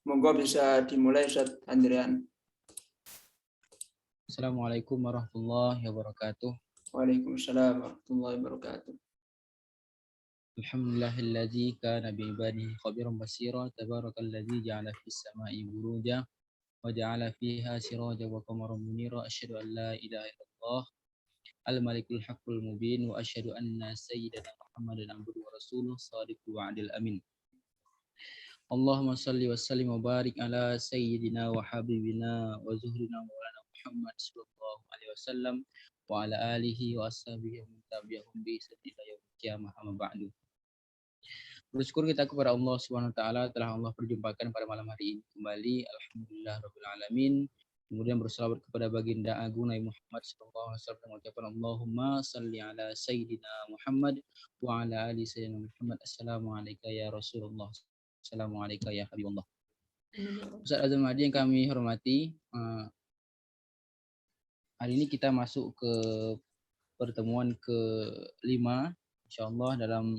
Monggo bisa dimulai Ustaz Andrian. Assalamualaikum warahmatullahi wabarakatuh. Waalaikumsalam warahmatullahi wabarakatuh. Alhamdulillahilladzi kana bi ibadihi khabiran basira. Tabarakalladzi ja'ala fis sama'i buruja wa ja'ala fiha siraja wa qamaran munira. Asyhadu an la ilaha illallah al-malikul haqqul mubin wa asyhadu anna sayyidana Muhammadan abduhu wa rasuluh shadiqul wa'dil amin. Allahumma salli wa sallim wa barik ala sayyidina wa habibina wa zuhrina wa maulana Muhammad sallallahu alaihi wasallam wa ala alihi wa ashabihi wa tabi'ahum bi ihsan ila yaumil qiyamah amma ba'du. Bersyukur kita kepada Allah Subhanahu wa taala telah Allah perjumpakan pada malam hari ini kembali. Alhamdulillah rabbil alamin. Kemudian berselawat kepada baginda agung Nabi Muhammad sallallahu alaihi wasallam dengan ucapan Allahumma salli ala sayyidina Muhammad wa ala ali sayyidina Muhammad. Assalamualaikum ya Rasulullah. Assalamualaikum ya Habibullah. Ustaz Azam Hadi yang kami hormati, hari ini kita masuk ke pertemuan ke-5 insyaallah dalam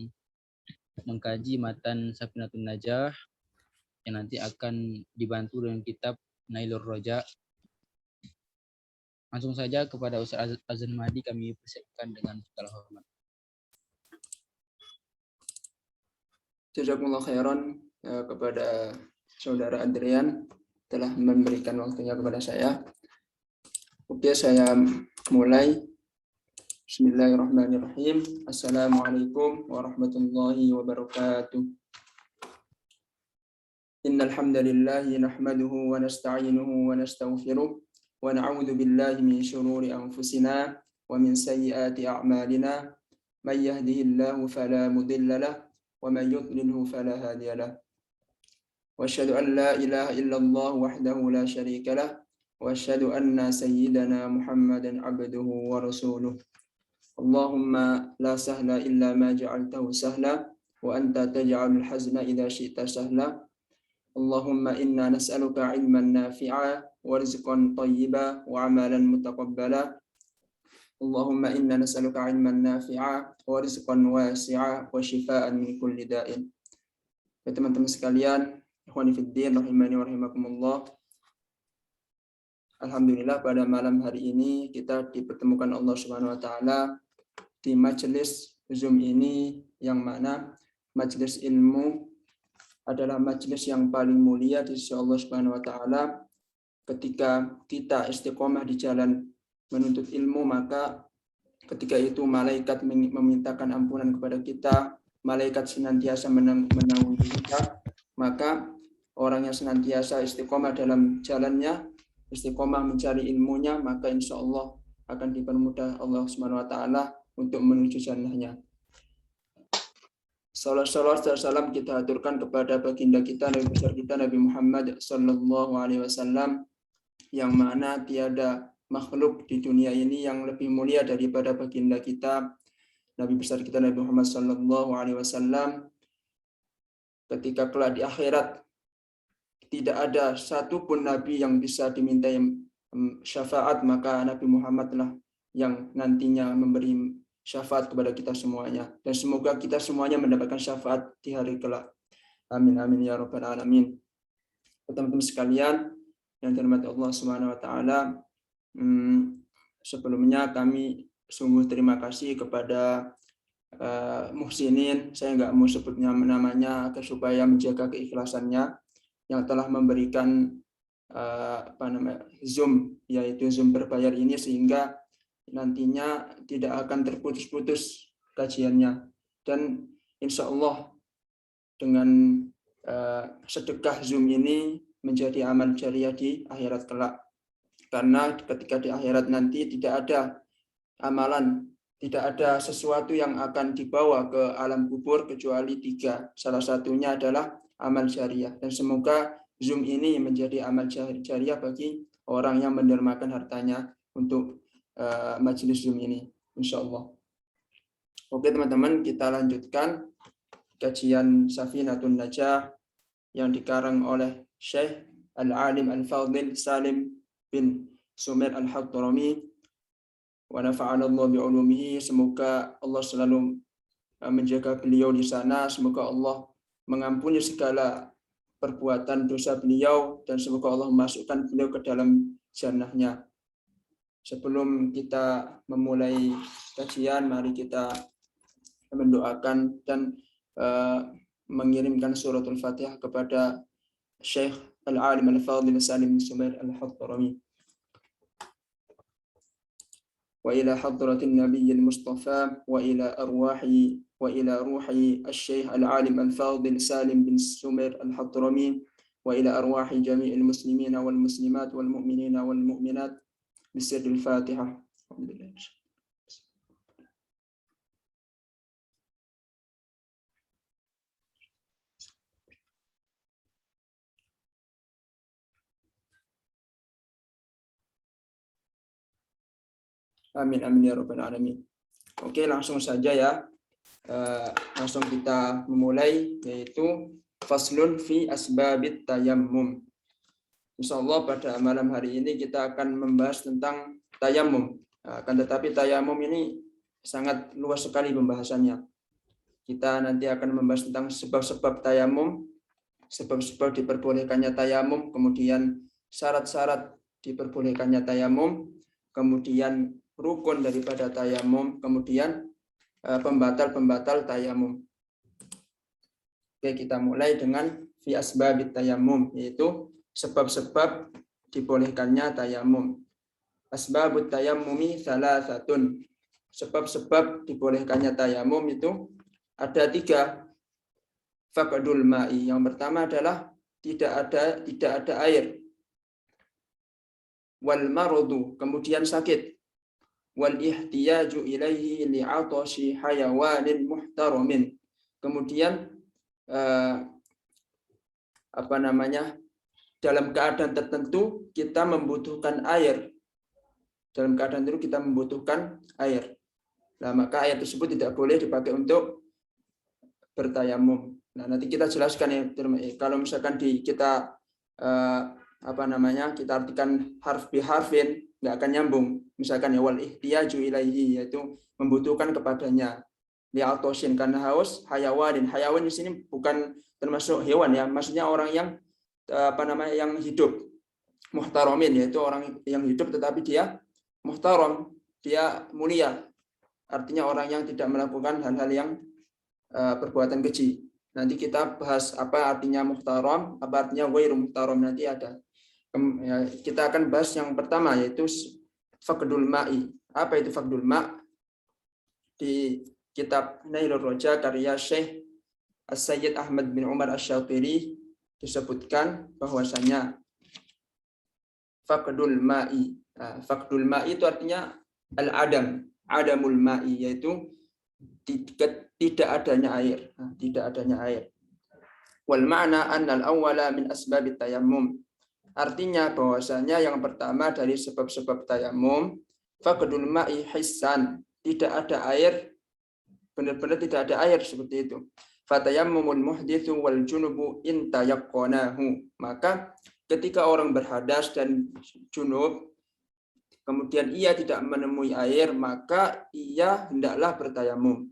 mengkaji matan Safinatul Najah yang nanti akan dibantu dengan kitab Nailur Raja. Langsung saja kepada Ustaz Azam Hadi kami persilakan dengan segala hormat. Jazakumullah khairan kepada Saudara Andrian telah memberikan waktunya kepada saya. Oke, saya mulai. Bismillahirrahmanirrahim. Assalamualaikum warahmatullahi wabarakatuh. Innal hamdalillah nahmaduhu wa nasta'inuhu wa nastaghfiruh wa na'udzu billahi min shururi anfusina wa min sayyiati a'malina. May yahdihillahu fala mudilla lahu wa may yudlilhu fala hadiya lahu. Wa asyhadu an la ilaha illallah wahdahu la syarika lahu wa asyhadu anna sayyidana Muhammadan abduhu wa rasuluh. Allahumma la sahla illa ma ja'altahu sahla wa anta taj'alul hazna idza syi'ta sahla. Allahumma inna nas'aluka 'ilman nafi'a wa rizqan thayyiba wa 'amalan mutaqabbala. Allahumma inna nas'aluka 'ilman nafi'a wa rizqan wasi'a wa shifaa'an min kulli da'in. Ya teman-teman sekalian, ikhwani fiddin rahimani wa rahimakumullah. Alhamdulillah pada malam hari ini kita dipertemukan Allah Subhanahu wa taala di majelis Zoom ini, yang mana majelis ilmu adalah majelis yang paling mulia di sisi Allah Subhanahu wa taala. Ketika kita istiqomah di jalan menuntut ilmu, maka ketika itu malaikat memintakan ampunan kepada kita, malaikat senantiasa menaungi kita, maka orang yang senantiasa istiqomah dalam jalannya, istiqomah mencari ilmunya, maka insya Allah akan dipermudah Allah Subhanahu wa taala untuk menuju jannahnya. Salawat dan salam kita aturkan kepada baginda kita, Nabi besar kita Nabi Muhammad sallallahu alaihi wasallam, yang mana tiada makhluk di dunia ini yang lebih mulia daripada baginda kita, Nabi besar kita Nabi Muhammad sallallahu alaihi wasallam. Ketika kelak di akhirat tidak ada satupun nabi yang bisa dimintai syafaat, maka Nabi Muhammad lah yang nantinya memberi syafaat kepada kita semuanya. Dan semoga kita semuanya mendapatkan syafaat di hari kelak. Amin amin ya rabbal alamin. Teman-teman sekalian yang dirahmati Allah Subhanahu wa taala, sebelumnya kami sungguh terima kasih kepada muhsinin, saya nggak mau sebutnya namanya supaya menjaga keikhlasannya, yang telah memberikan Zoom, yaitu Zoom berbayar ini, sehingga nantinya tidak akan terputus-putus kajiannya. Dan insya Allah dengan sedekah Zoom ini menjadi amal jariah di akhirat kelak. Karena ketika di akhirat nanti tidak ada amalan, tidak ada sesuatu yang akan dibawa ke alam kubur kecuali 3. Salah satunya adalah amal jariah. Dan semoga Zoom ini menjadi amal jariah bagi orang yang mendermakan hartanya untuk majelis Zoom ini, insya Allah. Oke teman-teman, kita lanjutkan kajian Safinatun Najah yang dikarang oleh Syekh Al-Alim Al-Fadhil Salim bin Sumair Al-Hadrami wa nafa'ana Allah bi'ulumihi. Semoga Allah selalu menjaga beliau di sana. Semoga Allah mengampuni segala perbuatan dosa beliau, dan semoga Allah memasukkan beliau ke dalam jannah-Nya. Sebelum kita memulai kajian, mari kita mendoakan dan mengirimkan suratul Fatihah kepada Syekh Al-Alim Al-Fadhil Salim bin Sumair Al-Hadrami. Wa ila hadratin Nabiyil Mustafa wa ila ruhi Syekh Al-Alim Al-Fadhil Salim bin Sumair Al-Hadrami wa ila arwahi jami'il muslimina wal muslimat wal mu'minina wal mu'minat بسر الفاتحة. الحمد لله. Amin amin ya rabbal alamin. Oke, langsung saja ya. Langsung kita memulai, yaitu faslun fi asbabit tayammum. Insyaallah pada malam hari ini kita akan membahas tentang tayamum. Akan tetapi tayamum ini sangat luas sekali pembahasannya. Kita nanti akan membahas tentang sebab-sebab tayamum, sebab-sebab diperbolehkannya tayamum, kemudian syarat-syarat diperbolehkannya tayamum, kemudian rukun daripada tayamum, kemudian pembatal-pembatal tayamum. Oke, kita mulai dengan fi asbabit tayamum, yaitu sebab-sebab dibolehkannya tayamum. Asbabut tayammumi salasatun. Sebab-sebab dibolehkannya tayamum itu ada 3. Faqdul ma'i. Yang pertama adalah tidak ada air. Wal maradu, kemudian sakit. Wal ihtiyaju ilaihi li'atashi hayawanin muhtaramin. Kemudian dalam keadaan tertentu kita membutuhkan air. Dalam keadaan tertentu kita membutuhkan air. Nah, maka air tersebut tidak boleh dipakai untuk bertayamum. Nah, nanti kita jelaskan ya, kalau misalkan kita kita artikan harf bi harfin, nggak akan nyambung. Misalkan ya wal ihtiyaju ilaihi, yaitu membutuhkan kepadanya. Li'atoshin, karena haus, hayawanin. Hayawan di sini bukan termasuk hewan ya, maksudnya orang yang yang hidup, muhtaramin, yaitu orang yang hidup tetapi dia muhtaram, dia mulia, artinya orang yang tidak melakukan hal-hal yang perbuatan keji. Nanti kita bahas apa artinya muhtaram, apa artinya ghairu muhtaram, nanti ada. Kita akan bahas yang pertama, yaitu faqdul ma'i. Apa itu faqdul ma'? Di kitab Nailur Roja karya Syekh As-Sayyid Ahmad bin Umar Asy-Syatiri disebutkan bahwasanya faqdul ma'i. Faqdul ma'i itu artinya al-adam, adamul ma'i, yaitu tidak adanya air, tidak adanya air. Wal ma'na annal awwala min asbabit tayammum. Artinya bahwasanya yang pertama dari sebab-sebab tayamum, faqdul ma'i hissan, tidak ada air, benar-benar tidak ada air seperti itu. Fatayammumul muhditsu wal junubu in tayaqqanahu. Maka ketika orang berhadas dan junub, kemudian ia tidak menemui air, maka ia hendaklah bertayamum.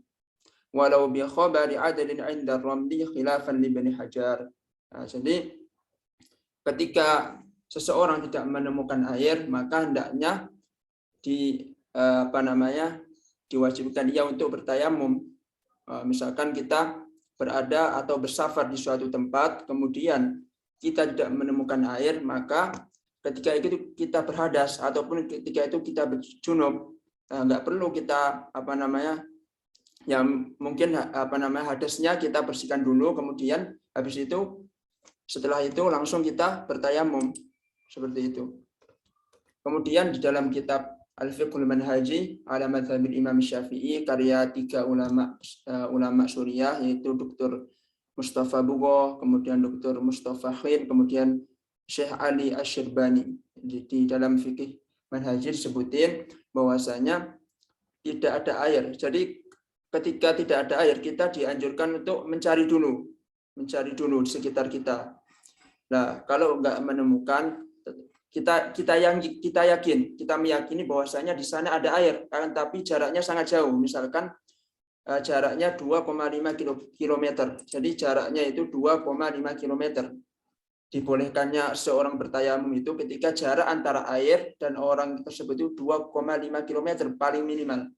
Walau bi khabari adadin 'inda ramli khilafan li Ibnu Hajar. Nah, jadi ketika seseorang tidak menemukan air, maka hendaknya diwajibkan ia untuk bertayamum. Misalkan kita berada atau bersafar di suatu tempat, kemudian kita tidak menemukan air, maka ketika itu kita berhadas ataupun ketika itu kita berjunub, nggak perlu kita mungkin hadasnya kita bersihkan dulu, kemudian habis itu setelah itu langsung kita bertayamum seperti itu. Kemudian di dalam kitab Al-Fiqhul Manhaji ala Madzhabil Imam Syafi'i karya 3 ulama Suriah, yaitu Dr. Mustafa Bugho, kemudian Dr. Mustafa Khin, kemudian Syekh Ali Asy-Syirbani. Di dalam fikih manhaji disebutin bahwasanya tidak ada air. Jadi ketika tidak ada air, kita dianjurkan untuk mencari dulu di sekitar kita. Nah, kalau nggak menemukan, kita meyakini bahwasanya di sana ada air, tapi jaraknya sangat jauh. Misalkan jaraknya 2,5 km. Jadi jaraknya itu 2,5 km. Dibolehkannya seorang bertayamum itu ketika jarak antara air dan orang tersebut itu 2,5 km paling minimal.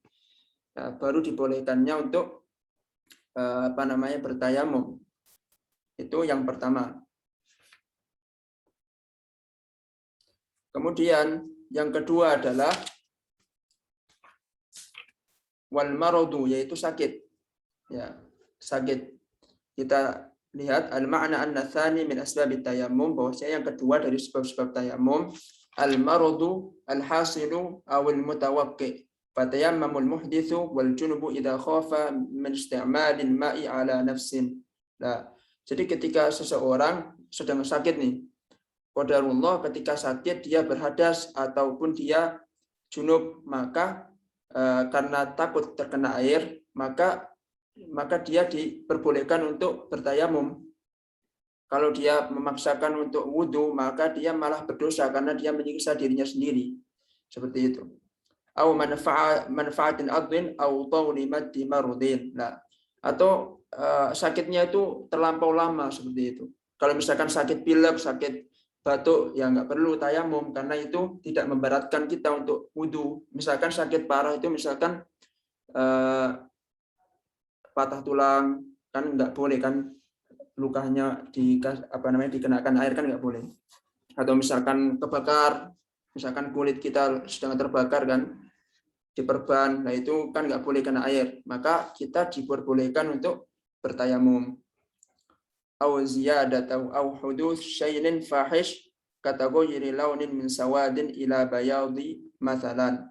Nah, baru dibolehkannya untuk bertayamum. Itu yang pertama. Kemudian yang kedua adalah wal maradu, yaitu sakit. Ya, sakit. Kita lihat al-ma'na an-natsani min asbabit tayammum, bahwasanya yang kedua dari sebab-sebab tayammum al-maradu al-hasilu aw al-mutawaqqi. Fatayammamul muhditsu wal junubu idza khafa min isti'malil ma'i ala nafsin. Nah, jadi ketika seseorang sedang sakit nih, qadarullah ketika sakit dia berhadas ataupun dia junub, maka karena takut terkena air, maka dia diperbolehkan untuk bertayamum. Kalau dia memaksakan untuk wudhu, maka dia malah berdosa karena dia menyiksa dirinya sendiri. Seperti itu. Au manfaatin adwin au tawli maddi marudin. Nah, atau sakitnya itu terlampau lama seperti itu. Kalau misalkan sakit pilek, sakit batuk, ya nggak perlu tayamum karena itu tidak memberatkan kita untuk wudhu. Misalkan sakit parah itu misalkan patah tulang, kan nggak boleh kan, lukanya dikenakan air kan nggak boleh. Atau misalkan kebakar, misalkan kulit kita sedang terbakar kan, diperban, nah itu kan nggak boleh kena air, maka kita diperbolehkan untuk bertayamum. Au ziyadatu au huduts syai'in fahish kataghayyuri launin min sawadin ila bayadi mathalan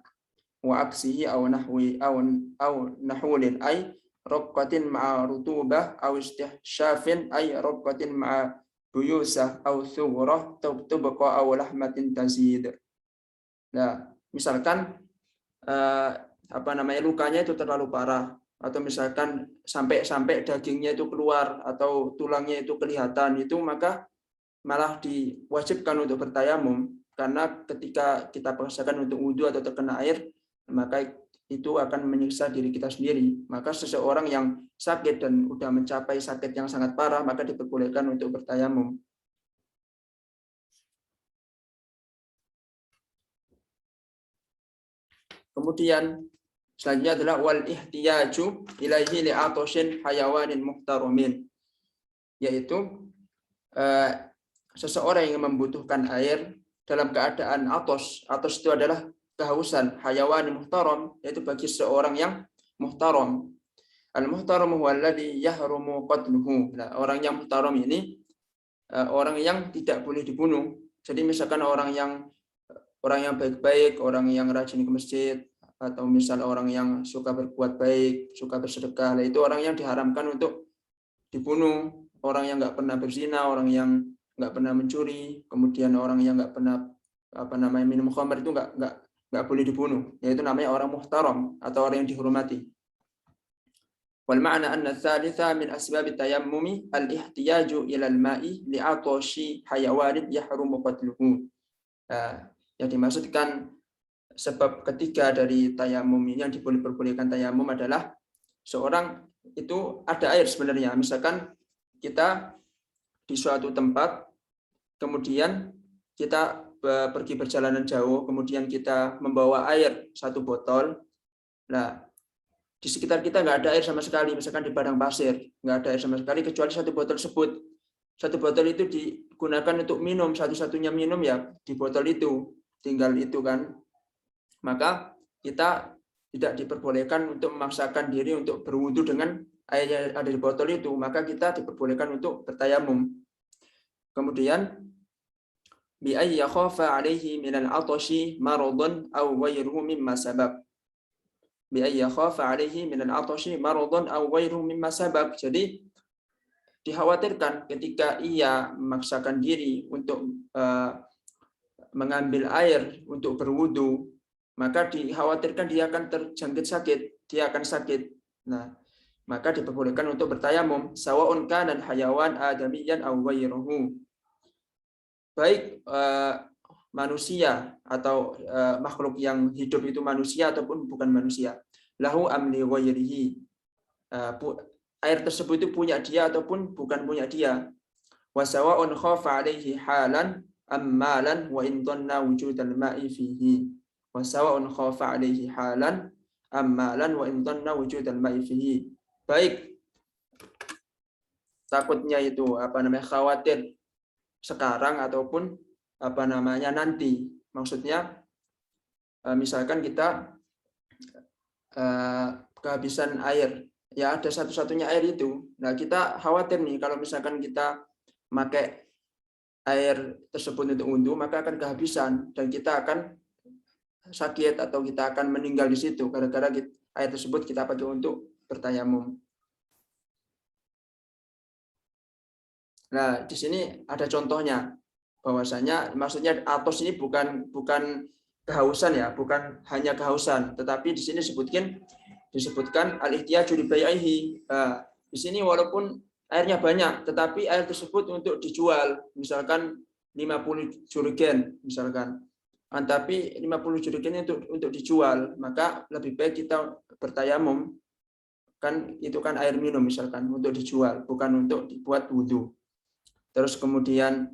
wa aksihi au nahwi au nahwulin ay raqatin ma'a rutubah au istihsyafin ay raqatin ma'a buyusah au thughrah tubqa au lahmatin tazid. Nah, misalkan lukanya itu terlalu parah, atau misalkan sampai dagingnya itu keluar atau tulangnya itu kelihatan, itu maka malah diwajibkan untuk bertayamum, karena ketika kita paksakan untuk wudhu atau terkena air, maka itu akan menyiksa diri kita sendiri. Maka seseorang yang sakit dan sudah mencapai sakit yang sangat parah, maka diperbolehkan untuk bertayamum. Kemudian selanjutnya adalah wal ihtiyaju ilaihi li'atashin hayawanin muhtarumin, yaitu seseorang yang membutuhkan air dalam keadaan atos. Atos itu adalah kehausan, hayawanin muhtaram, yaitu bagi seorang yang muhtaram. Al-muhtaram huwa alladhi yahrumu qatluhu. Nah, orang yang muhtaram ini orang yang tidak boleh dibunuh. Jadi misalkan orang yang baik-baik, orang yang rajin ke masjid, atau misal orang yang suka berbuat baik, suka bersedekah, itu orang yang diharamkan untuk dibunuh. Orang yang nggak pernah berzina, orang yang nggak pernah mencuri, kemudian orang yang nggak pernah minum khamr, itu nggak boleh dibunuh. Yaitu namanya orang muhtaram atau orang yang dihormati. Wal ma'na anna tsalitsa min asbab tayammumi al-ihtiyaju ila al-ma'i li'atashi hayawanin yahrumu qatluhu. Yang dimaksudkan sebab ketiga dari tayamum ini, yang diperbolehkan tayamum, adalah seorang itu ada air sebenarnya. Misalkan kita di suatu tempat, kemudian kita pergi perjalanan jauh, kemudian kita membawa air 1 botol. Nah, di sekitar kita nggak ada air sama sekali, misalkan di padang pasir nggak ada air sama sekali kecuali 1 botol tersebut. 1 botol itu digunakan untuk minum, satu-satunya minum ya di botol itu, tinggal itu kan. Maka kita tidak diperbolehkan untuk memaksakan diri untuk berwudu dengan air yang ada di botol itu, maka kita diperbolehkan untuk bertayamum. Kemudian bi ay yakhafa alaihi min al-'atashi maradun aw ghayruhu mimma sabab. Bi ay yakhafa alaihi min al-'atashi maradun aw ghayruhu mimma sabab. Jadi dikhawatirkan ketika ia memaksakan diri untuk mengambil air untuk berwudu, maka dikhawatirkan dia akan terjangkit sakit, dia akan sakit. Nah, maka diperbolehkan untuk bertayamum, sawa'un kana hayawan adamiyan aw ghayruhu. Baik manusia atau makhluk yang hidup itu manusia ataupun bukan manusia. Lahu amli ghairihi. air tersebut itu punya dia ataupun bukan punya dia. Wa sawa'un khafa 'alaihi halan ammalan wa in dhanna wujudal ma'i fihi. Wa sawa'un khafa 'alaihi halan ammalan wa in dhanna wujudal ma'i fihi. Baik takutnya itu khawatir sekarang ataupun nanti. Maksudnya misalkan kita kehabisan air, ya ada satu-satunya air itu. Nah, kita khawatir nih kalau misalkan kita pakai air tersebut untuk wudhu, maka akan kehabisan dan kita akan sakit atau kita akan meninggal di situ gara-gara air tersebut kita pakai untuk bertayamum. Nah, di sini ada contohnya bahwasanya maksudnya atos ini bukan kehausan ya, bukan hanya kehausan, tetapi di sini disebutkan al-ihtiyaju li bai'ihi. Di sini walaupun airnya banyak, tetapi air tersebut untuk dijual, misalkan 50 jerigen misalkan. Tapi 50 jerigen untuk dijual, maka lebih baik kita bertayamum. Kan itu kan air minum misalkan untuk dijual, bukan untuk dibuat wudhu. Terus kemudian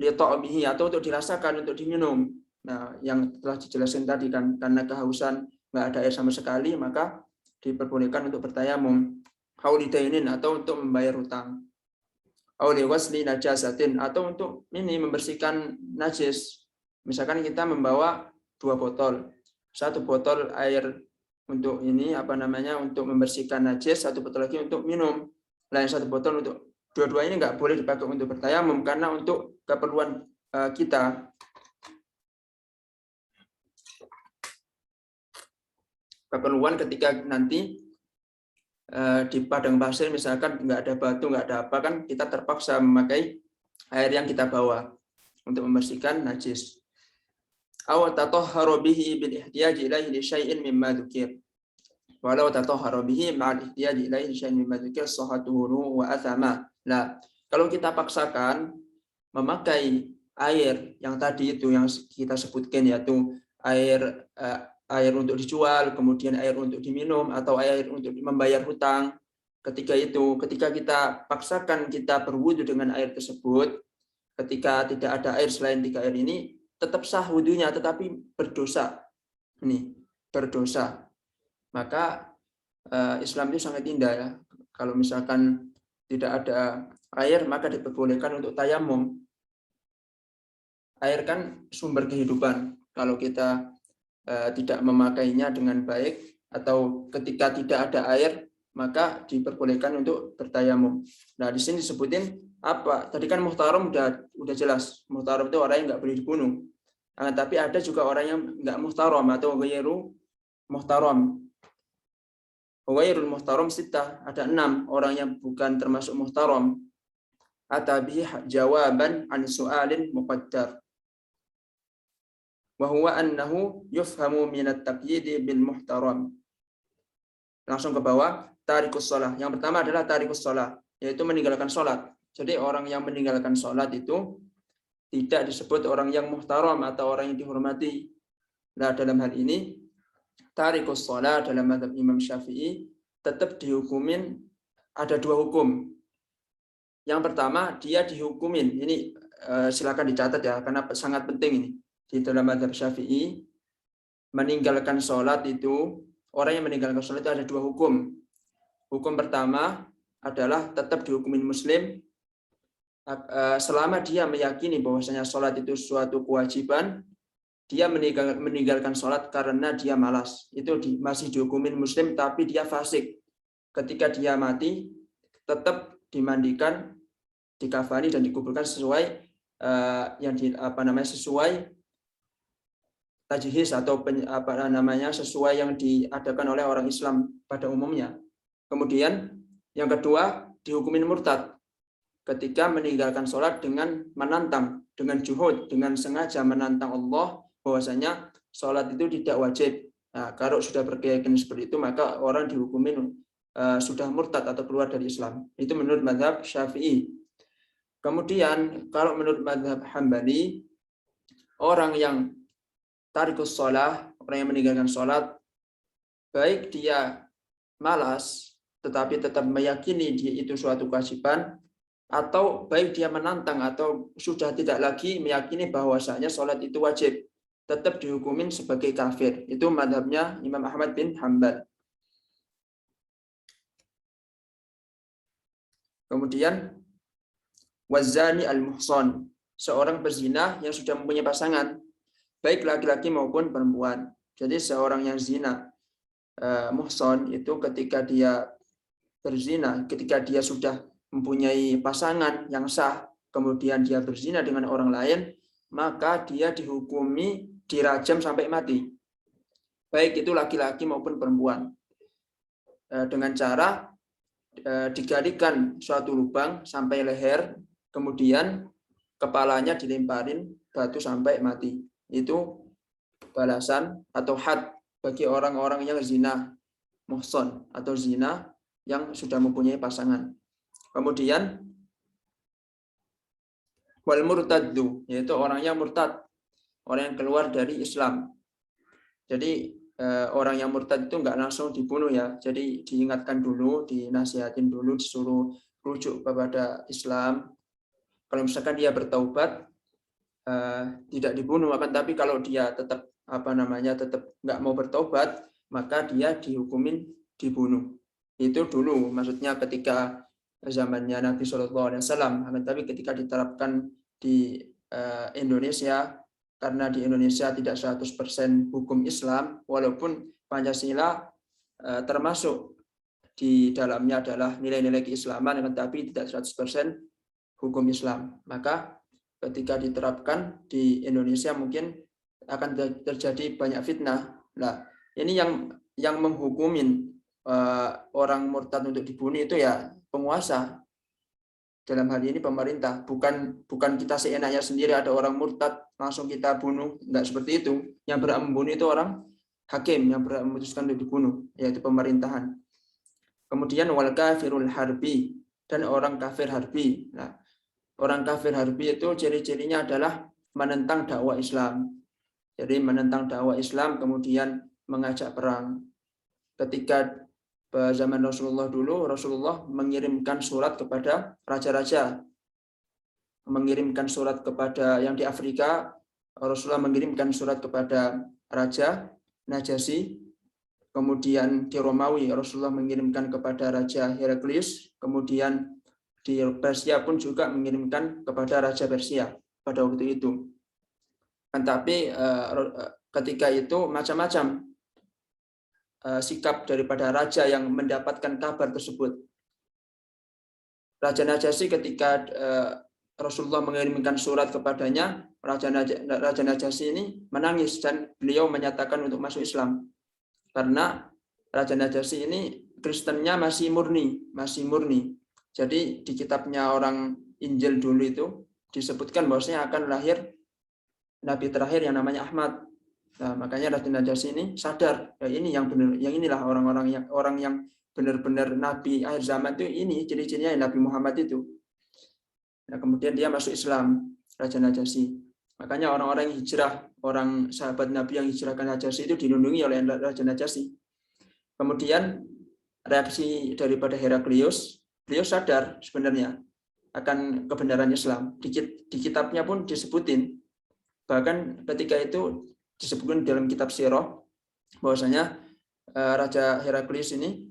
li-ta'mihi atau untuk dirasakan, untuk diminum. Nah, yang telah dijelaskan tadi kan, karena kehausan nggak ada air sama sekali, maka diperbolehkan untuk bertayamum. Haulidainin atau untuk membayar hutang. Auli wasli najasatin atau untuk ini membersihkan najis. Misalkan kita membawa 2 botol. 1 botol air untuk ini untuk membersihkan najis, 1 botol lagi untuk minum. Lain 1 botol untuk dua-duanya ini nggak boleh dipakai untuk bertayamum karena untuk keperluan kita. Keperluan ketika nanti di padang pasir misalkan nggak ada batu, nggak ada apa, kan kita terpaksa memakai air yang kita bawa untuk membersihkan najis. Aw tatahharu bihi bil ihtiyaji ilaihi li syai'in mimma dzukir. Walau tatahharu bihi ma'al ihtiyaji ilaihi li syai'in mimma dzukir sahatuhu wa athama. Nah, kalau kita paksakan memakai air yang tadi itu yang kita sebutkan, yaitu air untuk dijual, kemudian air untuk diminum, atau air untuk membayar hutang. Ketika kita paksakan kita berwudu dengan air tersebut, ketika tidak ada air selain 3 air ini, tetap sah wudunya, tetapi berdosa. Ini berdosa. Maka Islam itu sangat indah ya. Kalau misalkan tidak ada air, maka diperbolehkan untuk tayamum. Air kan sumber kehidupan. Kalau kita tidak memakainya dengan baik atau ketika tidak ada air, maka diperbolehkan untuk bertayamum. Nah, di sini disebutin apa? Tadi kan muhtaram udah jelas. Muhtaram itu orang yang nggak boleh dibunuh. Tapi ada juga orang yang nggak muhtaram atau ghairu muhtaram. Ghairul muhtaram sitah, ada 6 orang yang bukan termasuk muhtaram. Atabi jawaban an su'alin muqaddar. Wa huwa annahu yufhamu min at-taqyid bil muhtaram. Langsung ke bawah, tarikus shalah. Yang pertama adalah tarikus shalah, yaitu meninggalkan salat. Jadi orang yang meninggalkan salat itu tidak disebut orang yang muhtaram atau orang yang dihormati. Nah, dalam hal ini tarikus shalah dalam mazhab Imam Syafi'i tetap dihukumin, ada 2 hukum. Yang pertama, dia dihukumin. Ini silakan dicatat ya, karena sangat penting ini. Di dalam mazhab Syafi'i, meninggalkan sholat itu, orang yang meninggalkan sholat itu ada 2 hukum. Hukum pertama adalah tetap dihukumin muslim selama dia meyakini bahwasanya sholat itu suatu kewajiban. Dia meninggalkan sholat karena dia malas. Itu masih dihukumin muslim, tapi dia fasik. Ketika dia mati, tetap dimandikan, dikafani dan dikuburkan sesuai sesuai tajhiz atau sesuai yang diadakan oleh orang Islam pada umumnya. Kemudian yang kedua, dihukumin murtad ketika meninggalkan sholat dengan menantang, dengan juhud, dengan sengaja menantang Allah bahwasanya sholat itu tidak wajib. Nah, kalau sudah berkeyakinan seperti itu, maka orang dihukumin sudah murtad atau keluar dari Islam. Itu menurut mazhab Syafi'i. Kemudian kalau menurut mazhab Hambali, orang yang tarikus shalah, orang yang meninggalkan sholat, baik dia malas tetapi tetap meyakini dia itu suatu kewajiban, atau baik dia menantang atau sudah tidak lagi meyakini bahwasanya sholat itu wajib, tetap dihukumin sebagai kafir. Itu madhabnya Imam Ahmad bin Hanbal. Kemudian wazani al-muhsan, seorang berzina yang sudah mempunyai pasangan, baik laki-laki maupun perempuan. Jadi seorang yang zina, muhsan itu ketika dia berzina, ketika dia sudah mempunyai pasangan yang sah, kemudian dia berzina dengan orang lain, maka dia dihukumi dirajam sampai mati. Baik itu laki-laki maupun perempuan. Dengan cara digalikan suatu lubang sampai leher, kemudian kepalanya dilemparin batu sampai mati. Itu balasan atau had bagi orang-orang yang zina muhsan atau zina yang sudah mempunyai pasangan. Kemudian wal murtaddu, yaitu orang yang murtad, orang yang keluar dari Islam. Jadi orang yang murtad itu enggak langsung dibunuh ya. Jadi diingatkan dulu, dinasihatin dulu, disuruh rujuk kepada Islam. Kalau misalkan dia bertaubat, tidak dibunuh. Akan tapi kalau dia tetap tetap enggak mau bertaubat, maka dia dihukumin dibunuh. Itu dulu, maksudnya ketika zamannya Nabi SAW. Akan tapi ketika diterapkan di Indonesia, karena di Indonesia tidak 100% hukum Islam, walaupun Pancasila termasuk di dalamnya adalah nilai-nilai keislaman, tetapi tidak 100% hukum Islam. Maka ketika diterapkan di Indonesia mungkin akan terjadi banyak fitnah. Nah, ini yang menghukumin orang murtad untuk dibunuh itu ya penguasa. Dalam hal ini pemerintah, bukan kita seenaknya sendiri, ada orang murtad langsung kita bunuh, enggak seperti itu. Yang berhak membunuh itu orang hakim yang berhak memutuskan untuk dibunuh, yaitu pemerintahan. Kemudian wal kafirul harbi, dan orang kafir harbi. Nah, orang kafir harbi itu ciri-cirinya adalah menentang dakwah Islam. Jadi menentang dakwah Islam kemudian mengajak perang. Ketika zaman Rasulullah dulu, Rasulullah mengirimkan surat kepada raja-raja, mengirimkan surat kepada yang di Afrika, Rasulullah mengirimkan surat kepada Raja Najasyi, kemudian di Romawi Rasulullah mengirimkan kepada Raja Heraklius, kemudian di Persia pun juga mengirimkan kepada Raja Persia pada waktu itu. Tetapi ketika itu macam-macam sikap daripada raja yang mendapatkan kabar tersebut. Raja Najasyi ketika Rasulullah mengirimkan surat kepadanya, Raja Najasyi ini menangis dan beliau menyatakan untuk masuk Islam. Karena Raja Najasyi ini Kristennya masih murni. Jadi di kitabnya orang Injil dulu itu disebutkan bahwasanya akan lahir nabi terakhir yang namanya Ahmad. Nah, makanya Raja Najasyi ini sadar, ya ini yang benar, yang inilah orang yang benar-benar nabi akhir zaman itu, ini ciri-cirinya Nabi Muhammad itu. Nah, kemudian dia masuk Islam, Raja Najasyi. Makanya orang-orang yang hijrah, orang sahabat Nabi yang hijrah ke Najasyi itu dilindungi oleh Raja Najasyi. Kemudian reaksi daripada Heraklius, beliau sadar sebenarnya akan kebenaran Islam. Di kitabnya pun disebutin, bahkan ketika itu disebutkan dalam kitab Sirah bahwasanya Raja Heraklius ini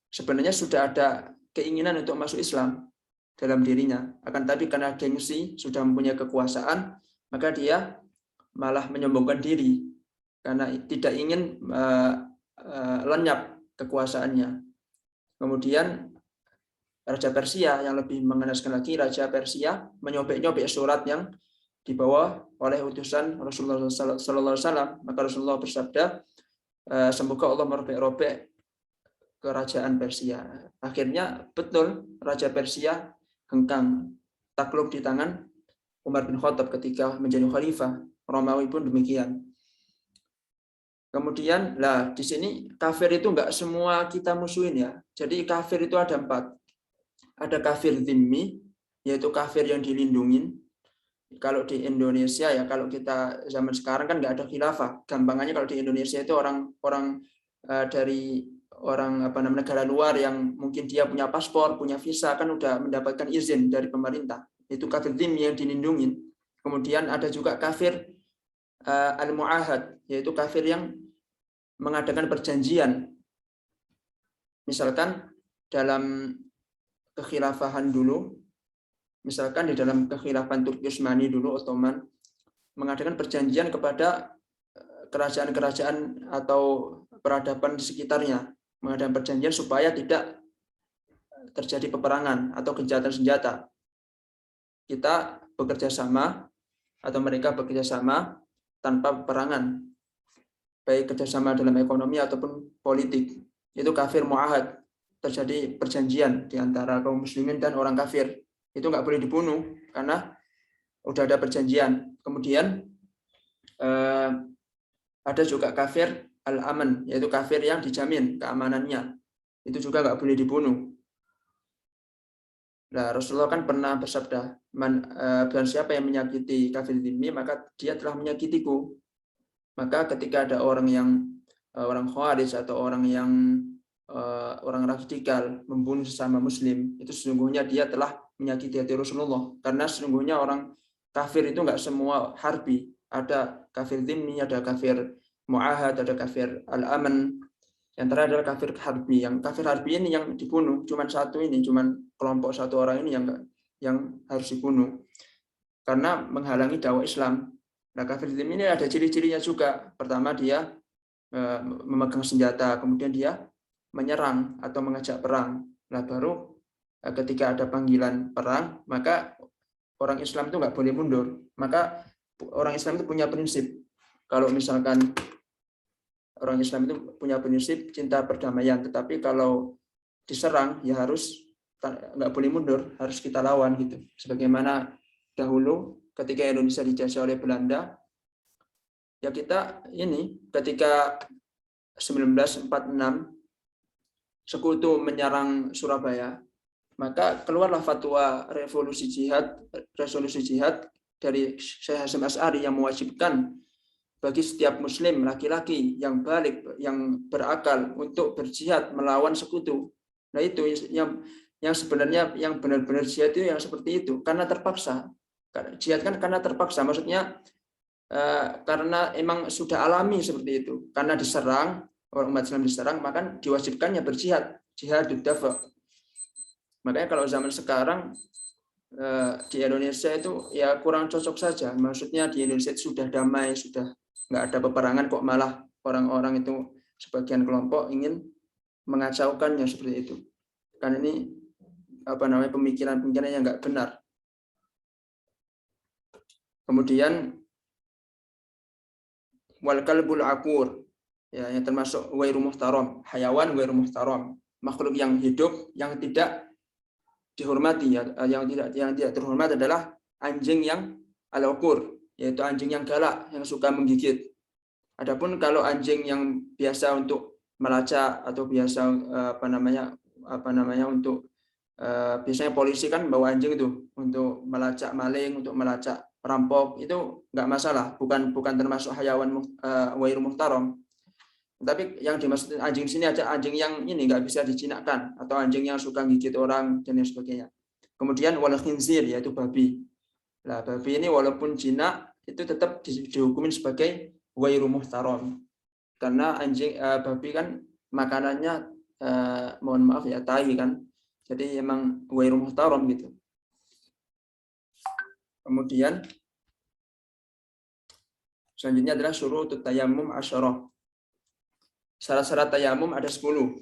sebenarnya sudah ada keinginan untuk masuk Islam dalam dirinya. Akan tapi karena gengsi, sudah mempunyai kekuasaan, maka dia malah menyombongkan diri karena tidak ingin lenyap kekuasaannya. Kemudian Raja Persia yang lebih mengenaskan lagi, Raja Persia menyobek-nyobek surat yang dibawa oleh utusan Rasulullah SAW. Maka Rasulullah bersabda, semoga Allah merobek-robek kerajaan Persia. Akhirnya betul Raja Persia hengkang, takluk di tangan Umar bin Khattab ketika menjadi khalifah. Romawi pun demikian. Kemudian di sini kafir itu enggak semua kita musuhin ya. Jadi kafir itu ada 4. Ada kafir dhimmi, yaitu kafir yang dilindungin. Kalau di Indonesia ya, kalau kita zaman sekarang kan nggak ada khilafah. Gampangannya kalau di Indonesia itu orang dari negara luar yang mungkin dia punya paspor, punya visa, kan udah mendapatkan izin dari pemerintah. Itu kafir dhimmi yang dilindungi. Kemudian ada juga kafir al-mu'ahad, yaitu kafir yang mengadakan perjanjian. Misalkan dalam kekhilafahan dulu, misalkan di dalam kekhilafahan Turki Utsmani dulu, Ottoman, mengadakan perjanjian kepada kerajaan-kerajaan atau peradaban di sekitarnya, mengadakan perjanjian supaya tidak terjadi peperangan atau gencatan senjata. Kita bekerja sama atau mereka bekerja sama tanpa peperangan, baik kerjasama dalam ekonomi ataupun politik. Itu kafir mu'ahad, terjadi perjanjian di antara kaum muslimin dan orang kafir. Itu nggak boleh dibunuh karena udah ada perjanjian. Kemudian ada juga kafir al-aman, yaitu kafir yang dijamin keamanannya. Itu juga nggak boleh dibunuh. Nah, Rasulullah kan pernah bersabda, dan siapa yang menyakiti kafir dhimmi, maka dia telah menyakitiku. Maka ketika ada orang khawarij atau orang radikal membunuh sesama muslim, itu sesungguhnya dia telah menyakiti hati Rasulullah. Karena sesungguhnya orang kafir itu nggak semua harbi. Ada kafir dhimmi, ada kafir mu'ahad, ada kafir al-aman. Yang terakhir adalah kafir harbi. Yang kafir harbi ini yang dibunuh, cuman satu ini, cuman kelompok satu orang ini yang harus dibunuh. Karena menghalangi dakwah Islam. Nah, kafir dhimmi ini ada ciri-cirinya juga. Pertama, dia memegang senjata, kemudian dia menyerang atau mengajak perang. Nah, baru ketika ada panggilan perang, maka orang Islam itu nggak boleh mundur. Maka orang Islam itu punya prinsip. Kalau misalkan orang Islam itu punya prinsip cinta perdamaian, tetapi kalau diserang ya harus nggak boleh mundur, harus kita lawan gitu. Sebagaimana dahulu ketika Indonesia dijajah oleh Belanda, ya kita ini ketika 1946 sekutu menyerang Surabaya, maka keluarlah fatwa resolusi jihad dari Syekh Hasyim Asy'ari yang mewajibkan bagi setiap muslim laki-laki yang balik, yang berakal untuk berjihad melawan sekutu. Nah, itu yang sebenarnya yang benar-benar jihad itu yang seperti itu, karena terpaksa. Jihad kan karena terpaksa, maksudnya karena emang sudah alami seperti itu. Karena diserang, orang umat Islam diserang, maka diwajibkannya berjihad, jihadud dafa. Makanya kalau zaman sekarang di Indonesia itu ya kurang cocok saja. Maksudnya di Indonesia itu sudah damai, sudah nggak ada peperangan, kok malah orang-orang itu sebagian kelompok ingin mengacaukannya seperti itu. Kan ini pemikiran-pemikiran yang nggak benar. Kemudian wal kalbul aqur, ya, yang termasuk ghairu muhtaram, hayawan ghairu muhtaram, makhluk yang hidup yang tidak dihormati, ya, yang tidak terhormat adalah anjing yang al-uqur, yaitu anjing yang galak, yang suka menggigit. Adapun kalau anjing yang biasa untuk melacak atau biasa untuk biasanya polisi kan bawa anjing itu untuk melacak maling, untuk melacak perampok, itu nggak masalah, bukan termasuk hayawan ghairu muhtaram. Tapi yang dimaksud anjing di sini ada anjing yang ini nggak bisa dijinakkan, atau anjing yang suka gigit orang dan lain sebagainya. Kemudian wal khinzir, yaitu babi. Nah, babi ini walaupun jinak itu tetap dihukumin sebagai ghairu muhtaram. Karena babi kan makanannya mohon maaf ya, tai kan. Jadi emang ghairu muhtaram gitu. Kemudian selanjutnya adalah syurutut tayammum 10. Syarat-syarat tayamum ada 10.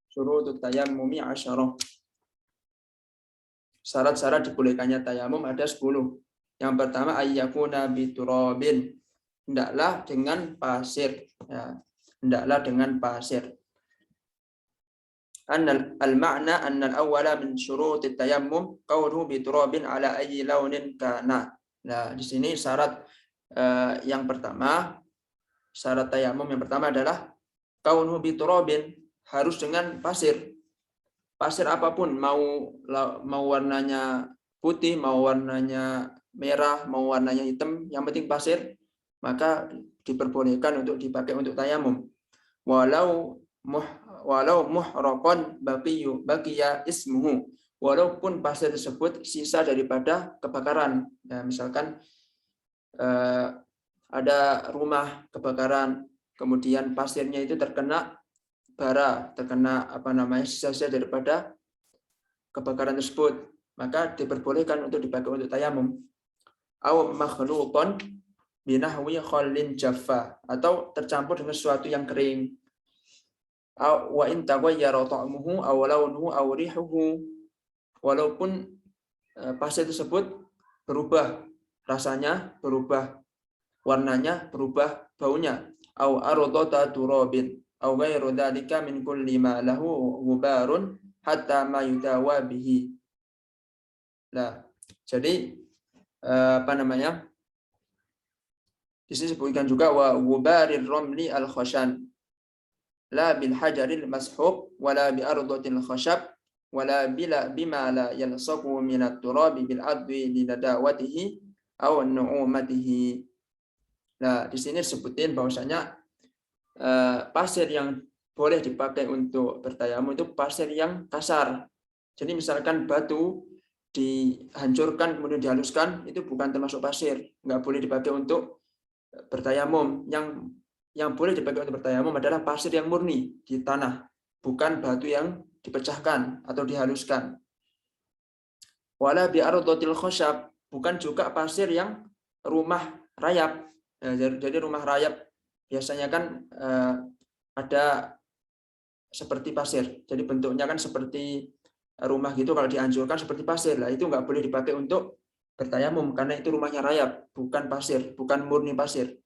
Syurutut tayammumi 10. Syarat-syarat dibolehkannya tayamum ada 10. Yang pertama ayyakuna biturabin. Hendaklah dengan pasir, ya. Hendaklah dengan pasir. Al-ma'na anna al-awwala min syurutit tayammum qawluhu biturabin ala ayyi launin kana. Nah, di sini syarat yang pertama, syarat tayamum yang pertama adalah kaunuhu biturabin, harus dengan pasir. Pasir apapun, mau warnanya putih, mau warnanya merah, mau warnanya hitam, yang penting pasir, maka diperbolehkan untuk dipakai untuk tayamum. Walau walau muhraqan baqiya ismuhu, walaupun pasir tersebut sisa daripada kebakaran. Ya, misalkan ada rumah kebakaran, kemudian pasirnya itu terkena bara, terkena sisa-sisa daripada kebakaran tersebut, maka diperbolehkan untuk dipakai untuk tayamum. Aw makhluqan binahwi khallin jaffa, atau tercampur dengan sesuatu yang kering. Wa in taghayyara ta'muhu aw launuhu aw rihuhu, walaupun pasir tersebut berubah rasanya, berubah warnanya, berubah baunya. Aw ardata turabin aw ghairu dzalika min kulli ma lahu ghubarun hatta ma yudawa bihi. Nah, jadi di sini disebutkan juga wa ghubarir ramli al khashan la bil hajaril mashub wala bi ardatil khashab wala bima la yalsaqu min at-turabi bil adwi li nadawatihi aw nu'umatihi. Nah, di sini disebutin bahwasanya pasir yang boleh dipakai untuk bertayamum itu pasir yang kasar. Jadi misalkan batu dihancurkan kemudian dihaluskan, itu bukan termasuk pasir, nggak boleh dipakai untuk bertayamum. Yang boleh dipakai untuk bertayamum adalah pasir yang murni di tanah, bukan batu yang dipecahkan atau dihaluskan. Wala bi ardatil khashab, bukan juga pasir yang rumah rayap. Jadi rumah rayap biasanya kan ada seperti pasir, jadi bentuknya kan seperti rumah gitu, kalau dihancurkan seperti pasir lah, itu nggak boleh dipakai untuk bertayamum karena itu rumahnya rayap, bukan pasir, bukan murni pasir.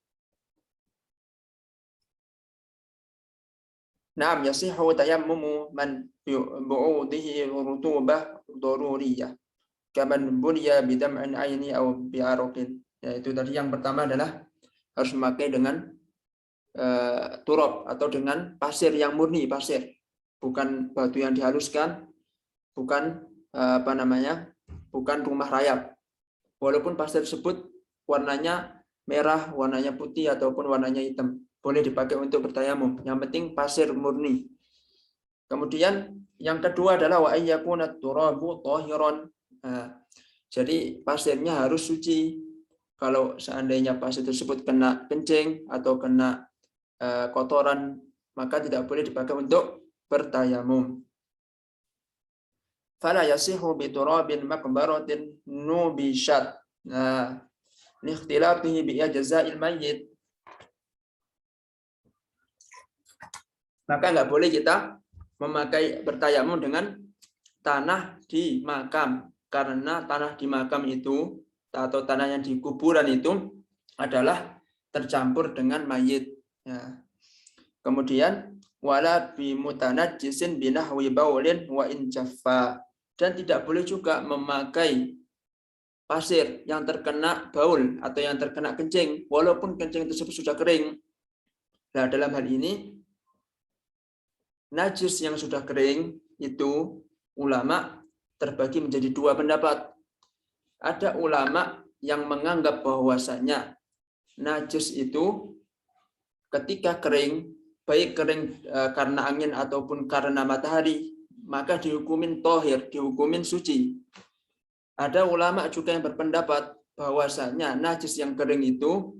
Naam yasihu tayammumu man bi'udihi rutubah daruriyah kaman bunya bidam'in aini aw bi'araqin. Yaitu tadi yang pertama adalah harus memakai dengan turab atau dengan pasir yang murni, pasir, bukan batu yang dihaluskan, bukan bukan rumah rayap. Walaupun pasir tersebut warnanya merah, warnanya putih ataupun warnanya hitam, boleh dipakai untuk bertayamum. Yang penting pasir murni. Kemudian yang kedua adalah wa ayyakuna turabu tahiran. Jadi pasirnya harus suci. Kalau seandainya pasir tersebut kena kencing atau kena kotoran, maka tidak boleh dipakai untuk bertayamum. Fala yasihu bi turabin maqbaratin nubishat. Nah, liikhtilafihi bi ajza'il mayyit. Maka nggak boleh kita memakai bertayamum dengan tanah di makam, karena tanah di makam itu atau tanah yang di kuburan itu adalah tercampur dengan mayit. Ya. Kemudian wala bi mutanajjisin binahwi baulin wa in jaffa, dan tidak boleh juga memakai pasir yang terkena baul atau yang terkena kencing walaupun kencing tersebut sudah kering. Nah, dalam hal ini najis yang sudah kering itu ulama terbagi menjadi dua pendapat. Ada ulama yang menganggap bahwasanya najis itu ketika kering, baik kering karena angin ataupun karena matahari, maka dihukumin tohir, dihukumin suci. Ada ulama juga yang berpendapat bahwasanya najis yang kering itu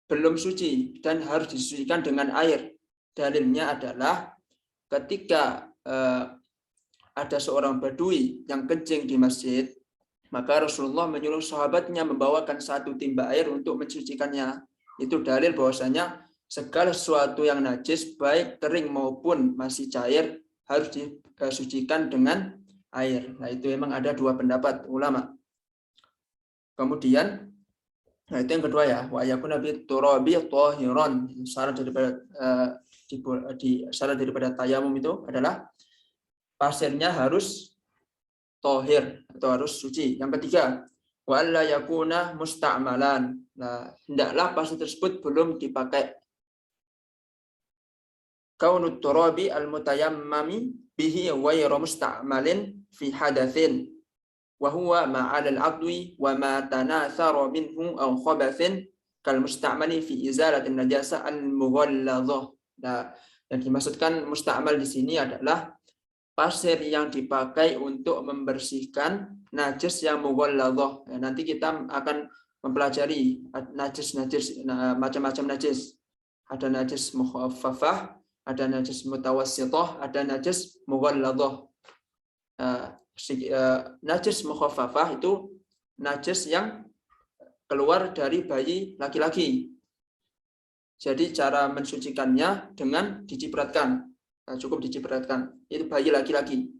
belum suci dan harus disucikan dengan air. Dalilnya adalah ketika ada seorang badui yang kencing di masjid, maka Rasulullah menyuruh sahabatnya membawakan satu timba air untuk mensucikannya. Itu dalil bahwasanya segala sesuatu yang najis, baik kering maupun masih cair, harus disucikan dengan air. Nah, itu memang ada dua pendapat ulama. Kemudian, nah itu yang kedua ya, wa yakuna bi turabi tahiran. Syarat daripada tayamum itu adalah pasirnya harus tohir atau harus suci. Yang ketiga, wa alla yakuna musta'malan. Nah, hendaklah pasir tersebut belum dipakai. Kaunut turabi al-mutayammami bihi ghairu musta'malin fi hadatsin wa huwa ma'al al-'adwi wa ma tanathara minhu aw khabathin kal musta'mali fi izalati an-najasa al-mughallazah. Nah, Yang dimaksudkan musta'mal di sini adalah pasir yang dipakai untuk membersihkan najis yang mughalladzah. Nanti kita akan mempelajari najis-najis, macam-macam najis. Ada najis mukhaffafah, ada najis mutawassithah, ada najis mughalladzah. Najis mukhaffafah itu najis yang keluar dari bayi laki-laki. Jadi cara mensucikannya dengan dicipratkan. Cukup dicipratkan. Itu bayi laki-laki.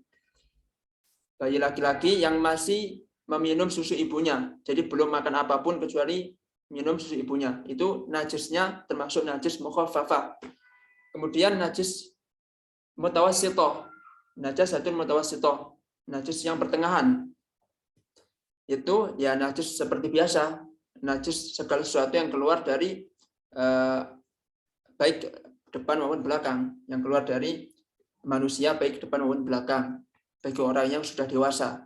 Bayi laki-laki yang masih meminum susu ibunya. Jadi belum makan apapun kecuali minum susu ibunya. Itu najisnya termasuk najis mukhaffafah. Kemudian najis mutawassithah. Najasatun mutawassithah. Najis yang pertengahan. Itu ya najis seperti biasa. Najis segala sesuatu yang keluar dari baik depan maupun belakang, yang keluar dari manusia baik depan maupun belakang, bagi orang yang sudah dewasa,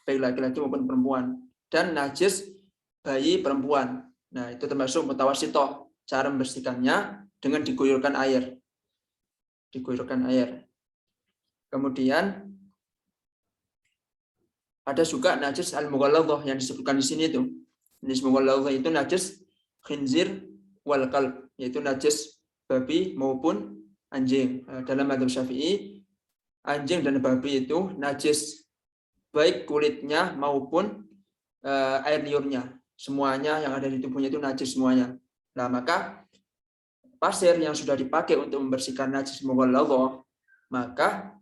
baik laki-laki maupun perempuan, dan najis bayi perempuan. Nah, itu termasuk mutawassithah. Cara membersihkannya dengan diguyurkan air. Diguyurkan air. Kemudian ada juga najis al-mughalladzah yang disebutkan di sini itu. Najis mughalladzah itu najis khinzir wal kalb, yaitu najis babi maupun anjing. Dalam mazhab Syafi'i, anjing dan babi itu najis, baik kulitnya maupun air liurnya. Semuanya yang ada di tubuhnya itu najis semuanya. Nah, maka pasir yang sudah dipakai untuk membersihkan najis mughalladzah, maka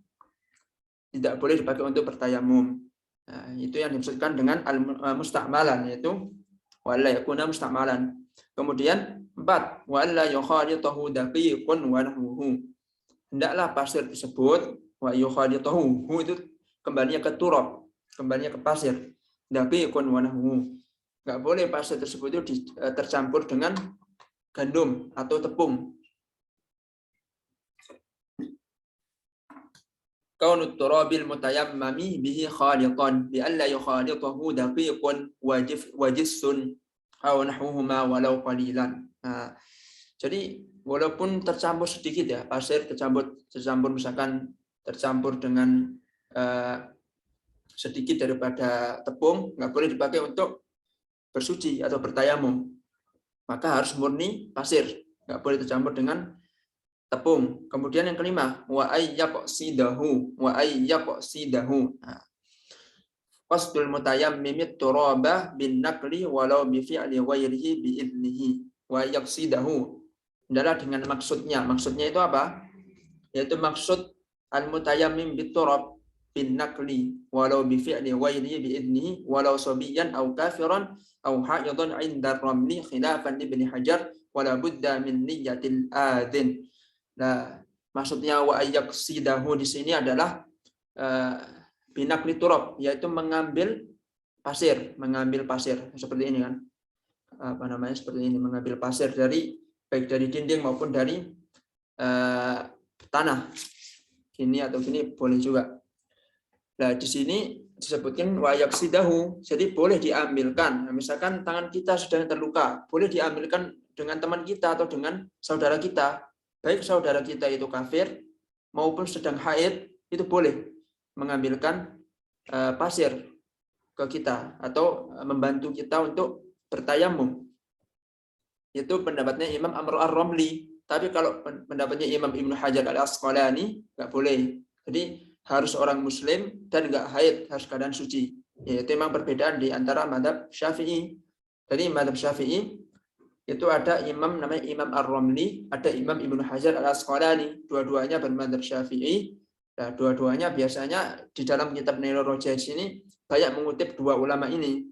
tidak boleh dipakai untuk bertayamum. Nah, itu yang dimaksudkan dengan al-musta'malan, yaitu wala yakuna musta'malan. Kemudian 4, wa alla yukhalitahu daqiqun wa nahwuhu. Hendaklah pasir tersebut wa yukhalitahu, itu kembalinya ke turab, kembalinya ke pasir. Daqiqun wa nahwuhu. Enggak boleh pasir tersebut itu tercampur dengan gandum atau tepung. Kaunut turabil mutayammami bihi khalitan bi alla yukhalitahu daqiqun wa jissun aw nahwuhuma walau qalilan. Nah, jadi walaupun tercampur sedikit ya, pasir tercampur misalkan tercampur dengan sedikit daripada tepung, nggak boleh dipakai untuk bersuci atau bertayamum. Maka harus murni pasir, nggak boleh tercampur dengan tepung. Kemudian yang kelima, wa ayyaqsidahu. Qasdul mutayammimit turabah bin naqli walau bi fi'li ghairihi bi idnihi wa yaqsidahu. Adalah dengan maksudnya. Maksudnya itu apa? Yaitu maksud al mutayammim bit turab bin naqli walau bi fi'li ghairihi bi idnihi walau sabiyan aw kafiran aw haidan 'inda ramli khilafan ibn Hajar wala budda min niyyatil adin. Nah, maksudnya wa yaqsidahu di sini adalah binakli turab, yaitu mengambil pasir seperti ini kan, seperti ini, mengambil pasir dari baik dari dinding maupun dari tanah, gini atau gini boleh juga. Nah, di sini disebutkan wa yaqsidahu, jadi boleh diambilkan. Nah, misalkan tangan kita sedang terluka, boleh diambilkan dengan teman kita atau dengan saudara kita, baik saudara kita itu kafir maupun sedang haid, itu boleh mengambilkan pasir ke kita atau membantu kita untuk bertayamum. Itu pendapatnya Imam Amr ar-Ramli. Tapi kalau pendapatnya Imam Ibnu Hajar al-Asqalani nggak boleh. Jadi harus orang muslim dan nggak haid, harus keadaan suci. Yaitu memang perbedaan di antara mazhab Syafi'i. Jadi mazhab Syafi'i itu ada imam namanya Imam ar-Ramli, ada Imam Ibnu Hajar al-Asqalani. Dua-duanya bermadzhab Syafi'i. Nah, dua-duanya biasanya di dalam kitab Nailur Rojaih ini banyak mengutip dua ulama ini.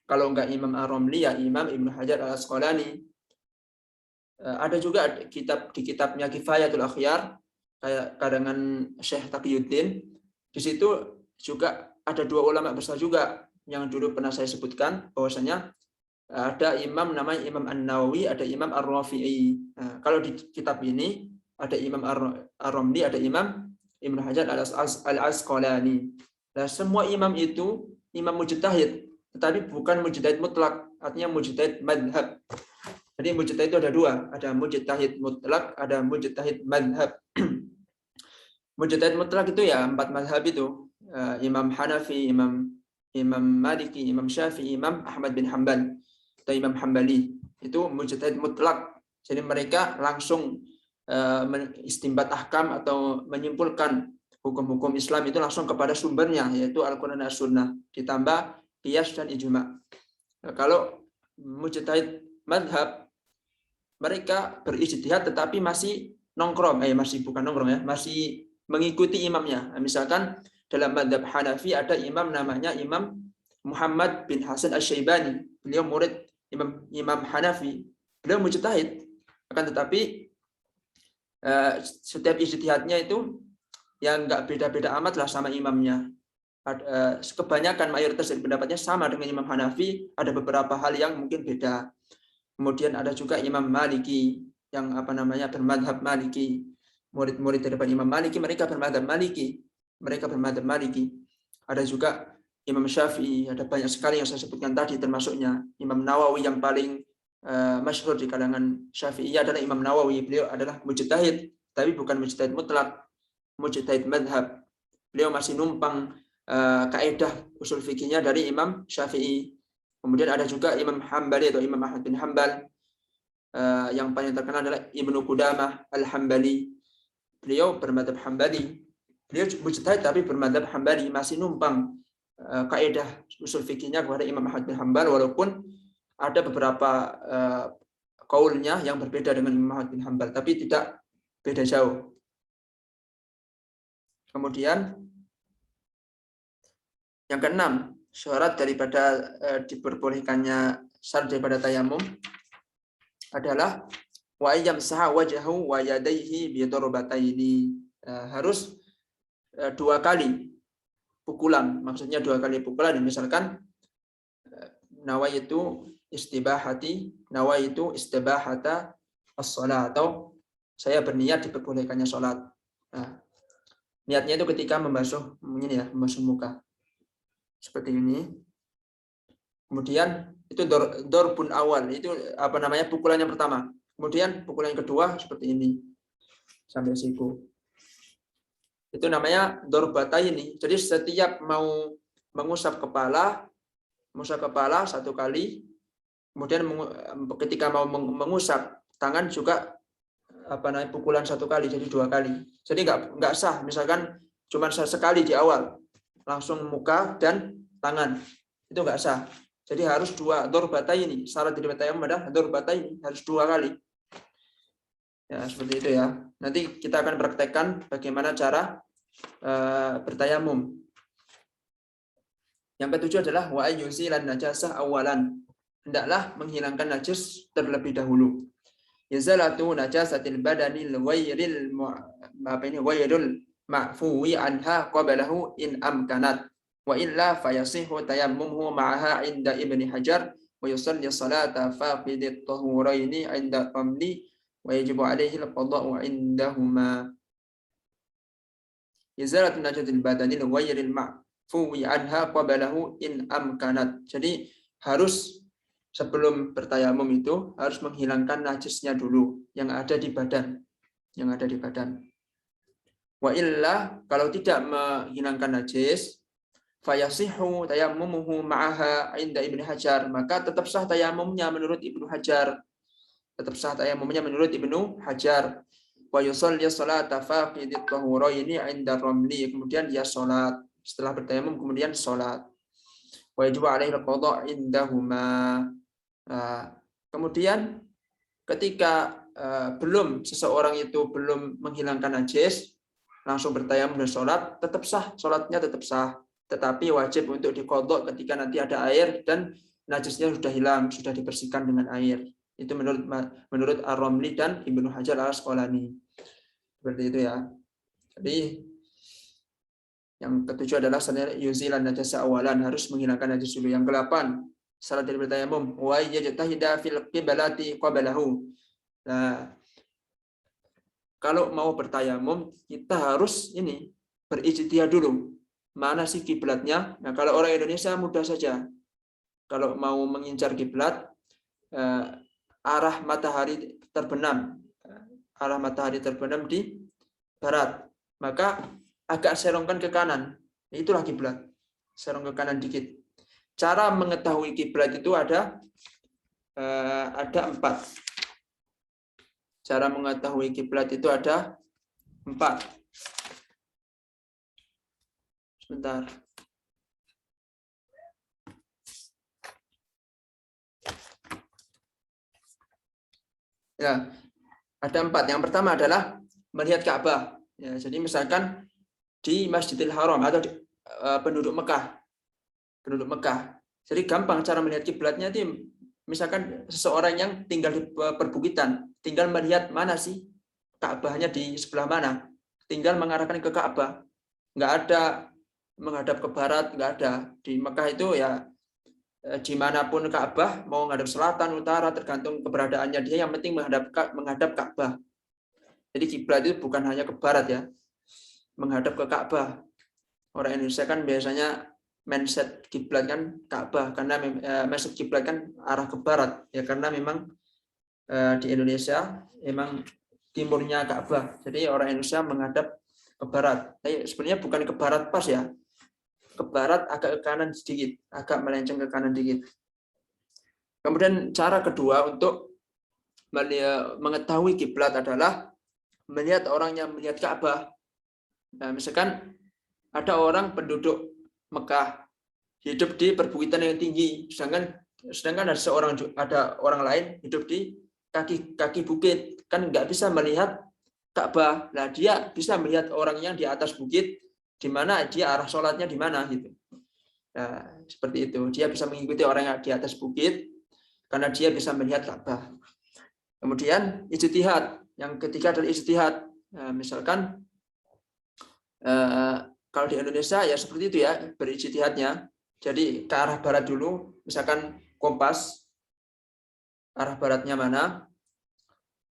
Kalau enggak Imam ar-Ramli, ya Imam Ibnu Hajar al-Asqalani. Ada juga kitab di kitabnya Kifayatul Akhyar, kayak karangan Syekh Taqiyuddin. Di situ juga ada dua ulama besar juga yang dulu pernah saya sebutkan, bahwasanya ada imam namanya Imam An-Nawawi, ada Imam Ar-Rafi'i. Nah, kalau di kitab ini ada Imam Ar-Ramli, ada Imam Ibnu Hajar al-Asqalani. Nah, semua imam itu imam mujtahid, tetapi bukan mujtahid mutlak, artinya mujtahid madhab. Jadi mujtahid itu ada dua, ada mujtahid mutlak, ada mujtahid madhab. Mujtahid mutlak itu ya 4 madhab itu, Imam Hanafi, Imam Maliki, Imam Syafi'i, Imam Ahmad bin Hanbal atau Imam Hambali. Itu mujtahid mutlak. Jadi mereka langsung istinbat ahkam atau menyimpulkan hukum-hukum Islam itu langsung kepada sumbernya, yaitu Al-Quran dan As-Sunnah, ditambah qiyas dan ijma'. Kalau mujtahid madhab, mereka berijtihad tetapi masih nongkrong, masih mengikuti imamnya. Misalkan dalam madhab Hanafi ada imam namanya Imam Muhammad bin Hasan Asy-Syaibani. Beliau murid Imam Hanafi. Beliau mujtahid, akan tetapi setiap ijtihadnya itu yang nggak beda-beda amat lah sama imamnya. Kebanyakan mayoritas dari pendapatnya sama dengan Imam Hanafi, ada beberapa hal yang mungkin beda. Kemudian ada juga Imam Maliki yang bermadhab Maliki. Murid-murid daripada Imam Maliki mereka bermadhab Maliki. Ada juga Imam Syafi'i, ada banyak sekali yang saya sebutkan tadi, termasuknya Imam Nawawi yang paling masyhur di kalangan Syafi'i adalah Imam Nawawi. Beliau adalah mujtahid, tapi bukan mujtahid mutlak, mujtahid madhab. Beliau masih numpang kaidah usul fikihnya dari Imam Syafi'i. Kemudian ada juga Imam Hambali atau Imam Ahmad bin Hanbal. Yang paling terkenal adalah Ibnu Qudamah Al-Hambali. Beliau bermadhab Hambali. Beliau mujtahid tapi bermadhab Hambali, masih numpang kaidah usul fikihnya kepada Imam Ahmad bin Hanbal, walaupun ada beberapa kaulnya yang berbeda dengan Imam Ahmad bin Hanbal, tapi tidak beda jauh. Kemudian yang keenam, syarat daripada diperbolehkannya syarat daripada tayamum adalah wa yamsaha wajhahu wa yadayhi bi darbataini. Harus 2 kali pukulan, maksudnya 2 kali pukulan. Misalkan nawaitu istibahata as-shalah, atau saya berniat diperbolehkannya salat. Niatnya itu ketika membasuh muka. Seperti ini. Kemudian itu dorbun awal, itu pukulan yang pertama. Kemudian pukulan yang kedua seperti ini sampai siku. Itu namanya dorbataini. Jadi setiap mau mengusap kepala 1 kali, kemudian ketika mau mengusap tangan juga pukulan 1 kali, jadi 2 kali. Jadi nggak sah misalkan cuma sekali di awal langsung muka dan tangan, itu nggak sah. Jadi harus 2 dorbataini. Syarat dari tayamum adalah dorbataini, harus 2 kali. Ya, seperti itu ya. Nanti kita akan praktekkan bagaimana cara bertayamum. Yang ketujuh adalah wa ayyuzilan najasah awalan. Hendaklah menghilangkan najis terlebih dahulu. Yazalatu najasatil badanil ghairil ma'fuwi anha qablahu in amkanat. Wa illa fayasihu tayammumuhu ma'aha inda Ibni Hajar wa yusalli salata faqidit tahuraini inda ramli wa yajibu alaihi al-qada'u indahuma. Izalatu najatil badanil ghairil ma'fuwi anha qablahu in amkanat. Jadi harus sebelum bertayamum itu harus menghilangkan najisnya dulu yang ada di badan, Wa illa, kalau tidak menghilangkan najis, fayasihu tayammumuhu ma'aha inda Ibnu Hajar, maka tetap sah tayamumnya menurut Ibnu Hajar. Wa yusalli salata faqidit tahuraini inda ramli, kemudian dia salat setelah bertayamum, kemudian salat. Wa yajibu alaihi al-qada' indahuma. Kemudian ketika seseorang itu belum menghilangkan najis, langsung bertayamum dan sholat, tetap sah, sholatnya tetap sah. Tetapi wajib untuk diqadha ketika nanti ada air dan najisnya sudah hilang, sudah dibersihkan dengan air. Itu menurut Ar-Ramli dan Ibnu Hajar Al-Asqalani. Seperti itu ya. Jadi yang ketujuh adalah yuzilan najasa awalan, harus menghilangkan najis dulu. Yang ke-8, syarat dari bertayamum wa yajtahida fil qiblati qablahu. Nah, kalau mau bertayamum kita harus berijtihad dulu. Mana sih kiblatnya? Nah, kalau orang Indonesia mudah saja. Kalau mau mengincar kiblat, arah matahari terbenam. Arah matahari terbenam di barat. Maka agak serongkan ke kanan. Itulah kiblat. Serong ke kanan dikit. Cara mengetahui kiblat itu ada 4. Cara mengetahui kiblat itu ada 4. Sebentar. Ya, ada 4. Yang pertama adalah melihat Ka'bah. Ya, jadi misalkan di Masjidil Haram atau di, penduduk Mekah. Jadi gampang cara melihat kiblatnya itu, misalkan seseorang yang tinggal di perbukitan, tinggal melihat mana sih Ka'bahnya di sebelah mana. Tinggal mengarahkan ke Ka'bah. Nggak ada menghadap ke barat, nggak ada. Di Mekah itu ya dimanapun Ka'bah, mau menghadap selatan, utara, tergantung keberadaannya dia, yang penting menghadap Ka'bah. Jadi kiblat itu bukan hanya ke barat ya, menghadap ke Ka'bah. Orang Indonesia kan biasanya mindset kiblat kan Ka'bah, karena mindset kiblat kan arah ke barat ya, karena memang di Indonesia memang timurnya Ka'bah. Jadi orang Indonesia menghadap ke barat. Tapi sebenarnya bukan ke barat pas ya. Ke barat agak ke kanan sedikit, agak melenceng ke kanan sedikit. Kemudian cara kedua untuk mengetahui kiblat adalah melihat orang yang melihat Ka'bah. Nah, misalkan ada orang penduduk Mekah hidup di perbukitan yang tinggi, sedangkan ada orang lain hidup di kaki bukit, kan nggak bisa melihat Ka'bah. Nah, dia bisa melihat orang yang di atas bukit, di mana dia arah sholatnya di mana gitu. Nah, seperti itu. Dia bisa mengikuti orang yang di atas bukit karena dia bisa melihat Ka'bah. Kemudian ijtihad. Yang ketiga adalah ijtihad. Nah, misalkan kalau di Indonesia ya seperti itu ya, berijtihadnya. Jadi ke arah barat dulu, misalkan kompas arah baratnya mana.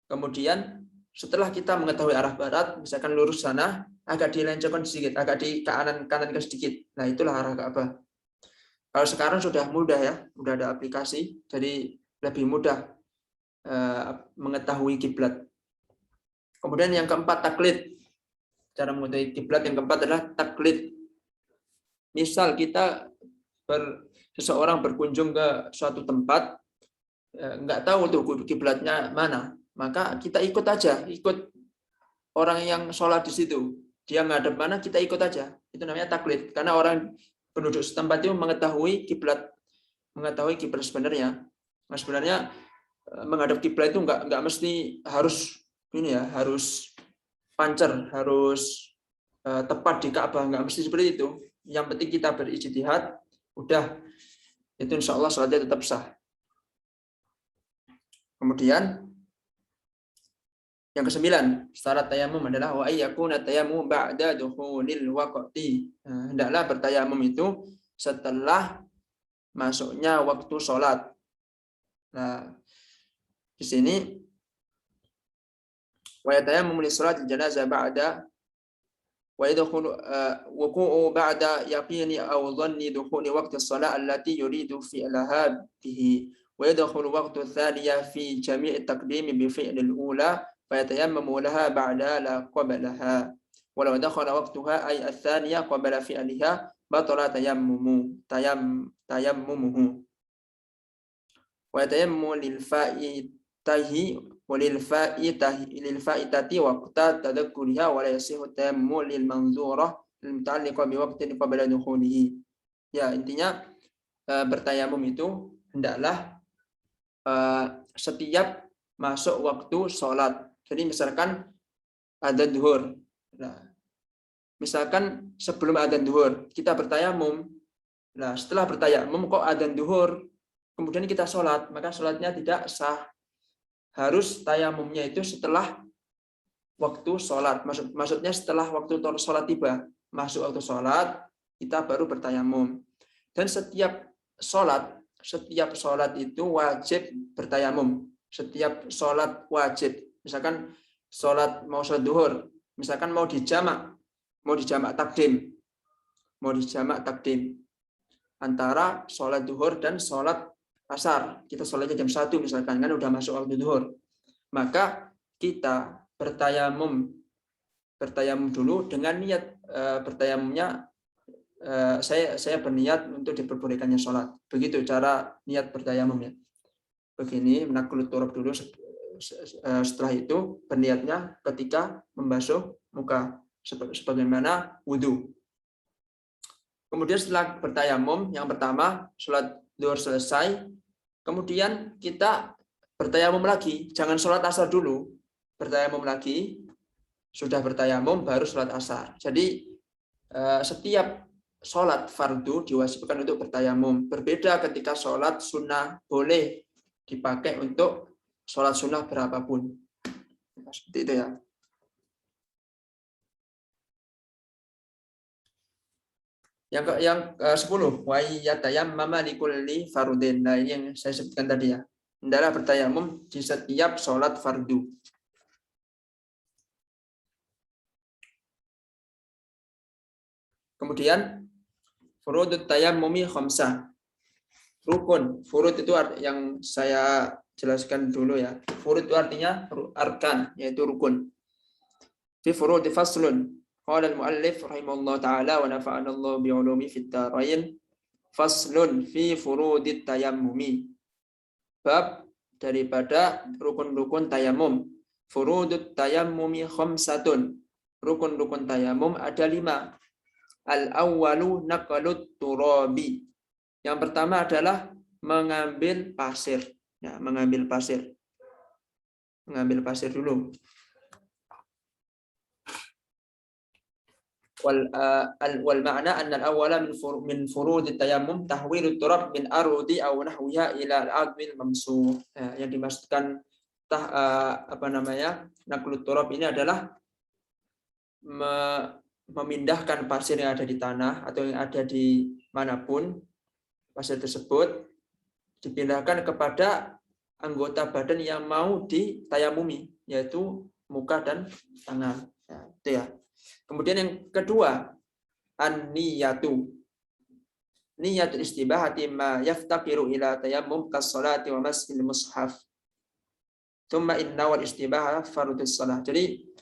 Kemudian setelah kita mengetahui arah barat, misalkan lurus sana, agak dilencengkan sedikit, agak di kanan ke sedikit. Nah, itulah arah Ka'bah. Kalau sekarang sudah mudah ya, sudah ada aplikasi, jadi lebih mudah mengetahui kiblat. Kemudian yang keempat, taklid. Cara mengetahui kiblat yang keempat adalah taklid. Misal kita seseorang berkunjung ke suatu tempat, nggak tahu tuh kiblatnya mana, maka kita ikut aja, ikut orang yang sholat di situ. Dia ngadep mana, kita ikut aja. Itu namanya taklid. Karena orang penduduk setempat itu mengetahui kiblat sebenarnya. Nah, sebenarnya menghadap kiblat itu nggak mesti harus ini ya, harus pancer, harus tepat di Ka'bah, nggak mesti seperti itu. Yang penting kita berijtihad, udah itu insya Allah salatnya tetap sah. Kemudian yang ke-9, syarat tayamum adalah wa ayyakuna tayammum ba'da dukhulil waqti. Hendaklah bertayamum itu setelah masuknya waktu sholat. Nah, di sini wa yatayammum li sholatil janazah ba'da wa yadkhulu wuqu'u ba'da yaqini aw dhanni dukhuli waqti shalah allati yuridu fi'laha bihi wa yadkhulu waqtu thaniya fi jami' taqdim bi fi'lil ula fa yatayammamu laha ba'da la qablaha wa law dakhala waqtuha ay ath-thaniya qabla fi'liha batala tayammumuhu wa yatayammamu lil fa'itahi walil fa'itati waqta tadakkuriha wa la yasihu tayammu lil manzurah lil muta'alliqa bi waqtin qabla dukhulihi. Ya, intinya bertayamum itu hendaklah setiap masuk waktu sholat. Jadi misalkan adzan zuhur. Nah, misalkan sebelum adzan zuhur kita bertayamum. Nah, setelah bertayamum kok adzan zuhur, kemudian kita sholat, maka sholatnya tidak sah. Harus tayamumnya itu setelah waktu sholat. Maksudnya setelah waktu sholat tiba. Masuk waktu sholat, kita baru bertayamum. Dan setiap sholat itu wajib bertayamum. Setiap sholat wajib. Misalkan mau sholat duhur, misalkan mau dijamak takdim antara sholat duhur dan sholat asar, kita sholatnya jam 1 misalkan, kan udah masuk waktu zuhur, maka kita bertayamum dulu dengan niat bertayamumnya, saya berniat untuk diperbolehkannya sholat. Begitu cara niat bertayamumnya. Begini, menakulut turab dulu, setelah itu berniatnya ketika membasuh muka sebagaimana wudhu. Kemudian setelah bertayamum, yang pertama sholat zuhur selesai, kemudian kita bertayamum lagi, jangan sholat asar dulu, bertayamum lagi, sudah bertayamum baru sholat asar. Jadi setiap sholat fardu diwajibkan untuk bertayamum. Berbeda ketika sholat sunnah, boleh dipakai untuk sholat sunnah berapapun. Seperti itu ya. Yang 10, wa yatayammama likulli fardin. Nah, ini yang saya sebutkan tadi ya. Hendaklah bertayamum di setiap sholat fardu. Kemudian furudut tayammumi khamsah. Rukun. Furud itu yang saya jelaskan dulu ya. Furud itu artinya arkan, yaitu rukun. Fi furudi faslun. Qala al-muallif rahimahullah ta'ala wa nafa'ana Allah bi'ulumi fid dharain. Faslun fi furudit tayammumi. Bab daripada rukun-rukun tayamum. Furudut tayammumi khamsatun. Rukun-rukun tayamum ada 5. Al-awwalu naqalut turabi. Yang pertama adalah mengambil pasir. Ya, mengambil pasir. Mengambil pasir dulu. Wal ma'na anna al-awwala min furud tayammum tahwil turab min arudi aw nahwiha ila al-'admil mamsuh. Yang dimaksudkan naqlut turab ini adalah memindahkan pasir yang ada di tanah atau yang ada di manapun, pasir tersebut dipindahkan kepada anggota badan yang mau ditayamumi, yaitu muka dan tangan. Ya, itu ya. Kemudian yang kedua, an-niyatu. Niyatul istibahati ma yaftaqiru ila tayammum kas-salati wa masil mushaf. Tsumma inna wal istibahah fardhus shalah. Jadi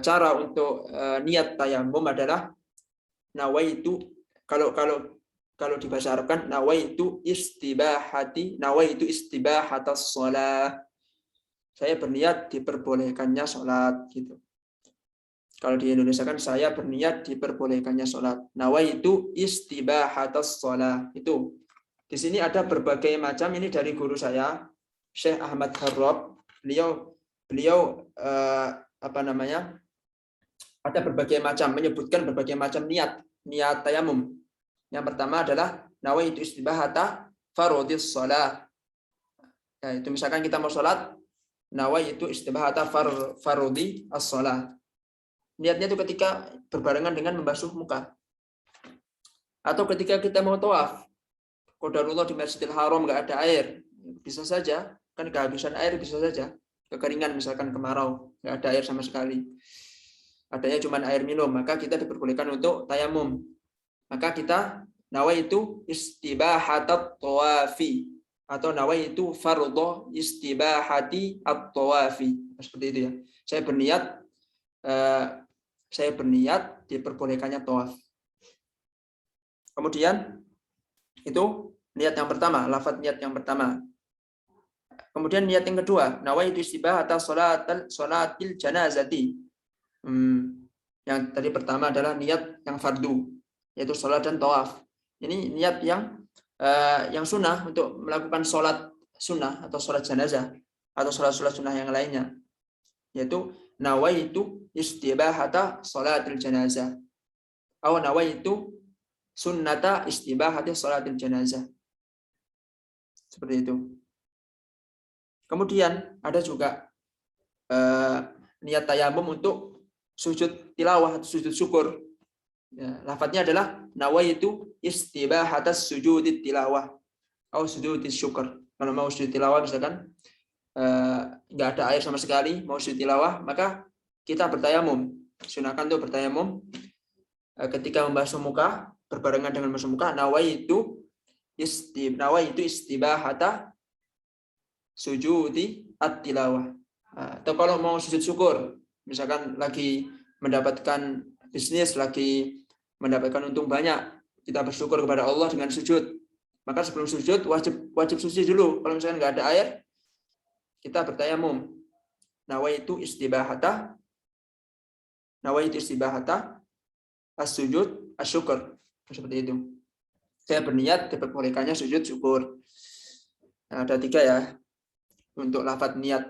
cara untuk niat tayamum adalah nawaitu, kalau di bahasa Arab kan nawaitu istibahatas shalah. Saya berniat diperbolehkannya salat gitu. Kalau di Indonesia kan saya berniat diperbolehkannya salat. Nawaitu istibahatas shalah. Itu. Di sini ada berbagai macam, ini dari guru saya, Syekh Ahmad Harrab. Beliau ada berbagai macam, menyebutkan berbagai macam niat tayamum. Yang pertama adalah nawaitu istibahata fardhis shalah. Ya, itu misalkan kita mau salat, nawaitu istibahata fardhi as-shalah. Niatnya itu ketika berbarengan dengan membasuh muka. Atau ketika kita mau tawaf, qadarullah di Masjidil Haram nggak ada air, bisa saja, kan kehabisan air bisa saja, kekeringan misalkan kemarau, nggak ada air sama sekali. Adanya cuma air minum, maka kita diperbolehkan untuk tayamum. Maka kita nawaitu istibahatat tawafi atau nawaitu fardhu istibahati at-tawafi. Seperti itu ya. Saya berniat diperbolehkannya tawaf. Kemudian itu niat yang pertama, lafaz niat yang pertama. Kemudian niat yang kedua, nawaitu istibahata sholatil janazati. Yang tadi pertama adalah niat yang fardu, yaitu sholat dan tawaf. Ini niat yang sunnah untuk melakukan sholat sunnah atau sholat jenazah atau sholat sunnah yang lainnya, yaitu nawaitu istibahata sholatil janazah atau nawaitu sunnata istibahati sholatil janazah. Seperti itu. Kemudian ada juga niat tayamum untuk sujud tilawah atau sujud syukur. Ya, lafadznya adalah nawaitu istibahatas sujudit tilawah atau sujudit syukur. Kalau mau sujud tilawah misalkan nggak ada air sama sekali, mau sujud tilawah, maka kita bertayamum. Sunahkan untuk bertayamum ketika membasuh muka, berbarengan dengan membasuh muka, nawaitu nawaitu istibahata sujudi at-tilawah. Atau kalau mau sujud syukur, misalkan lagi mendapatkan bisnis, lagi mendapatkan untung banyak, kita bersyukur kepada Allah dengan sujud. Maka sebelum sujud wajib suci dulu. Kalau misalkan nggak ada air, kita bertayamum. Nawaitu istibahata as-sujud as-syukur. Seperti itu. Saya berniat diperbolehkannya sujud syukur. Nah, ada 3 ya untuk lafadz niat.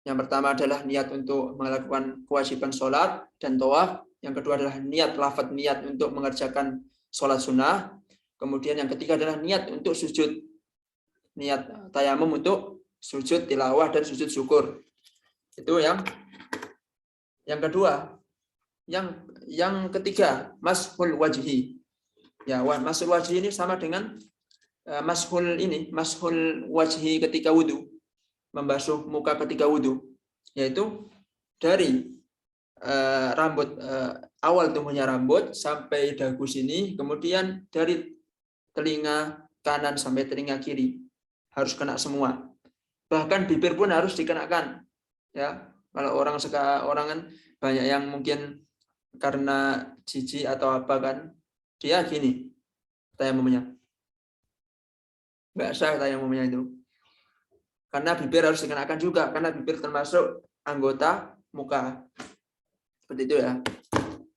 Yang pertama adalah niat untuk melakukan kewajiban sholat dan tawaf. Yang kedua adalah niat, lafadz niat untuk mengerjakan sholat sunnah. Kemudian yang ketiga adalah niat untuk sujud. Niat tayamum untuk sujud tilawah dan sujud syukur. Itu yang kedua. Yang ketiga, mashul wajhi. Ya, mashul wajhi ini sama dengan mashul wajhi ketika wudu. Membasuh muka ketika wudu, yaitu dari rambut awal tumbuhnya rambut sampai dagu sini, kemudian dari telinga kanan sampai telinga kiri harus kena semua. Bahkan bibir pun harus dikenakan. Ya, kalau orang kan banyak yang mungkin karena jijik atau apa kan, dia gini tayamumnya. Nggak sah tayamumnya itu. Karena bibir harus dikenakan juga, karena bibir termasuk anggota muka. Seperti itu ya.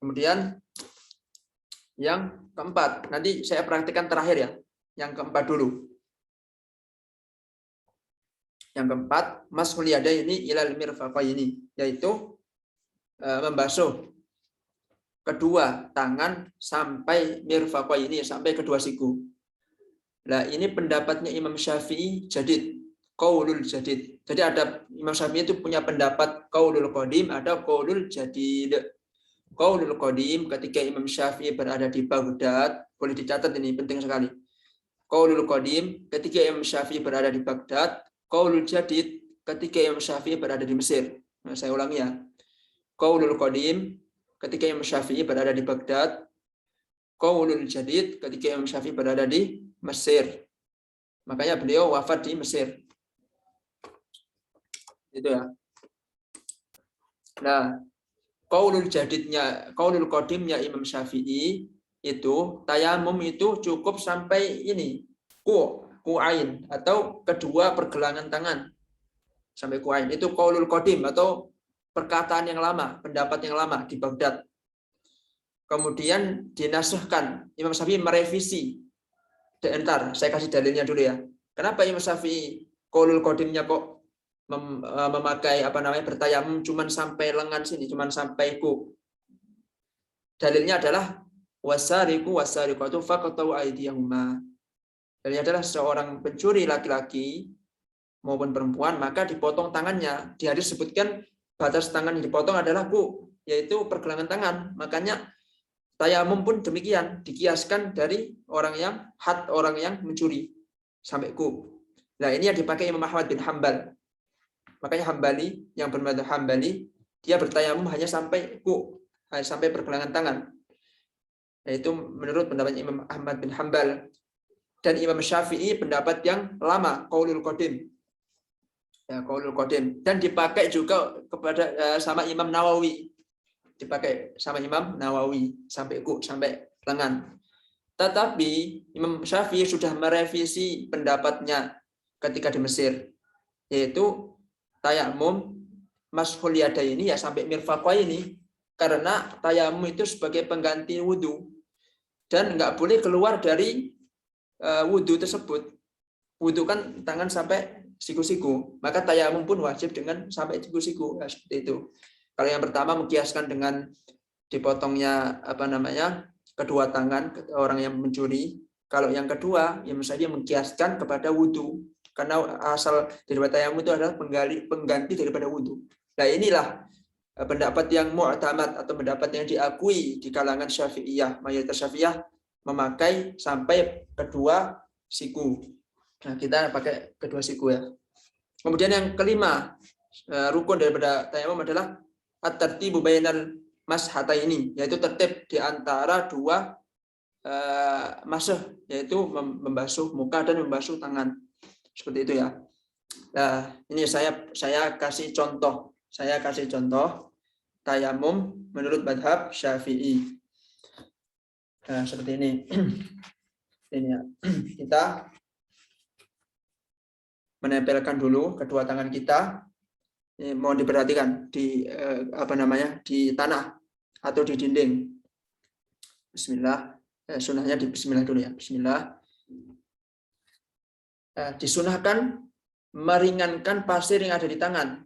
Kemudian yang keempat, nanti saya praktikkan terakhir ya. Yang keempat dulu. Yang keempat, mashul yadaini ilal mirfaqaini, yaitu membasuh kedua tangan sampai mirfaqaini, sampai kedua siku. Nah, ini pendapatnya Imam Syafi'i jadid. Qaulul jadid. Jadi ada Imam Syafi'i itu punya pendapat qaulul qadim, ada qaulul jadid. Qaulul qadim ketika Imam Syafi'i berada di Baghdad, boleh dicatat ini penting sekali. Qaulul qadim ketika Imam Syafi'i berada di Baghdad, qaulul jadid ketika Imam Syafi'i berada di Mesir. Nah, saya ulangi ya. Qaulul qadim ketika Imam Syafi'i berada di Baghdad, qaulul jadid ketika Imam Syafi'i berada di Mesir. Makanya beliau wafat di Mesir. Itu ya. Nah, qaulul qadimnya Imam Syafi'i itu tayamum itu cukup sampai ini ku'ain atau kedua pergelangan tangan sampai ku'ain. Itu qaulul qadim atau perkataan yang lama, pendapat yang lama di Baghdad. Kemudian dinasahkan, Imam Syafi'i merevisi. Entar, saya kasih dalilnya dulu ya. Kenapa Imam Syafi'i qaulul qadimnya kok memakai bertayamum cuman sampai lengan sini, cuman sampai ku. Dalilnya adalah wasariqu wasariqatu faqatu aydiyahuma. Dalilnya adalah seorang pencuri laki-laki maupun perempuan maka dipotong tangannya. Di hadis sebutkan batas tangan yang dipotong adalah ku, yaitu pergelangan tangan. Makanya tayamum pun demikian, dikiaskan dari orang yang mencuri sampai ku. Nah, ini yang dipakai Imam Ahmad bin Hanbal. Makanya Hambali, yang bermadzhab Hambali, dia bertayamum hanya sampai sampai pergelangan tangan. Yaitu menurut pendapat Imam Ahmad bin Hanbal. Dan Imam Syafi'i pendapat yang lama, qaulul qadim. Ya, qaulul qadim. Dan dipakai juga sama Imam Nawawi. Dipakai sama Imam Nawawi sampai lengan. Tetapi Imam Syafi'i sudah merevisi pendapatnya ketika di Mesir, yaitu tayamum mashul yadaini ya sampai mirfaqaini, karena tayamum itu sebagai pengganti wudu dan nggak boleh keluar dari wudu tersebut. Wudu kan tangan sampai siku-siku, maka tayamum pun wajib dengan sampai siku-siku. Ya, seperti itu. Kalau yang pertama mengkiaskan dengan dipotongnya kedua tangan orang yang mencuri. Kalau yang kedua yang misalnya mengkiaskan kepada wudu. Karena asal daripada tayamum itu adalah pengganti daripada wudu. Nah, inilah pendapat yang mu'tamad atau pendapat yang diakui di kalangan Syafi'iyah. Mayoritas Syafi'iyah memakai sampai kedua siku. Nah, kita pakai kedua siku ya. Kemudian yang kelima, rukun daripada tayamum adalah at-tartibu bainal mashataini, yaitu tertib di antara dua masih, yaitu membasuh muka dan membasuh tangan. Seperti itu ya. Nah, ini saya kasih contoh. Saya kasih contoh tayamum menurut madhab Syafi'i. Nah, seperti ini. Ini ya. Kita menempelkan dulu kedua tangan kita. Ini mohon diperhatikan di di tanah atau di dinding. Bismillah. Sunahnya di Bismillah dulu ya. Bismillah. Disunahkan meringankan pasir yang ada di tangan.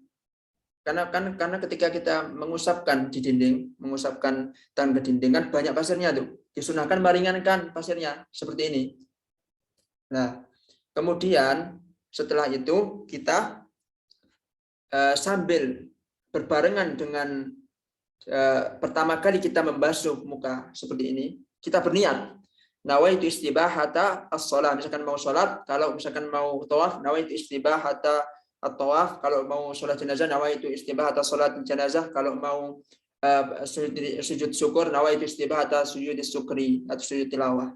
Karena ketika kita mengusapkan di dinding, mengusapkan tangan ke dinding kan banyak pasirnya tuh. Disunahkan meringankan pasirnya seperti ini. Nah, kemudian setelah itu kita sambil berbarengan dengan pertama kali kita membasuh muka seperti ini, kita berniat nawaitu istibahata as-shalah. Misalkan mau sholat, kalau misalkan mau tawaf, nawaitu istibahata at-tawaf. Kalau mau sholat jenazah, nawaitu istibahata sholat jenazah. Kalau mau sujud syukur, nawaitu istibahata sujud syukri atau sujud tilawah.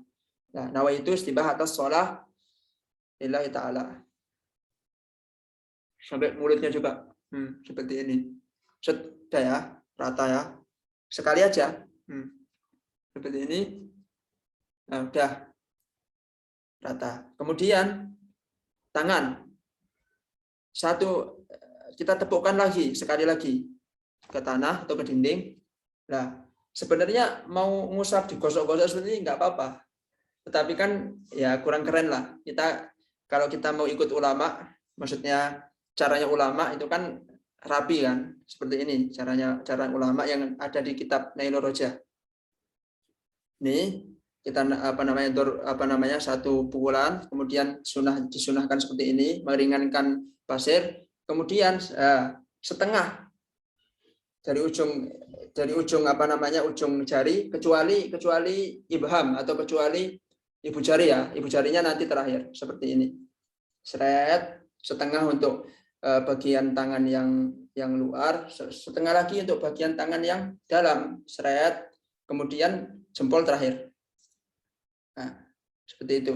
Nah, nawaitu istibahata sholah lillahi ta'ala. Sampai mulutnya juga seperti ini. Sudah ya, rata ya. Sekali aja. Seperti ini. Nah, udah rata. Kemudian tangan. Satu, kita tepukkan lagi, sekali lagi ke tanah atau ke dinding. Nah, sebenarnya mau ngusap digosok-gosok seperti ini nggak apa-apa. Tetapi kan ya kurang keren lah. Kalau kita mau ikut ulama, maksudnya caranya ulama itu kan rapi kan, seperti ini cara ulama yang ada di kitab Nailur Rojah. Ini kita satu pukulan, kemudian disunahkan seperti ini, meringankan pasir, kemudian setengah dari ujung ujung jari, kecuali ibham atau kecuali ibu jari ya, ibu jarinya nanti terakhir seperti ini. Seret, setengah untuk bagian tangan yang luar, setengah lagi untuk bagian tangan yang dalam, seret, kemudian jempol terakhir. Nah, seperti itu.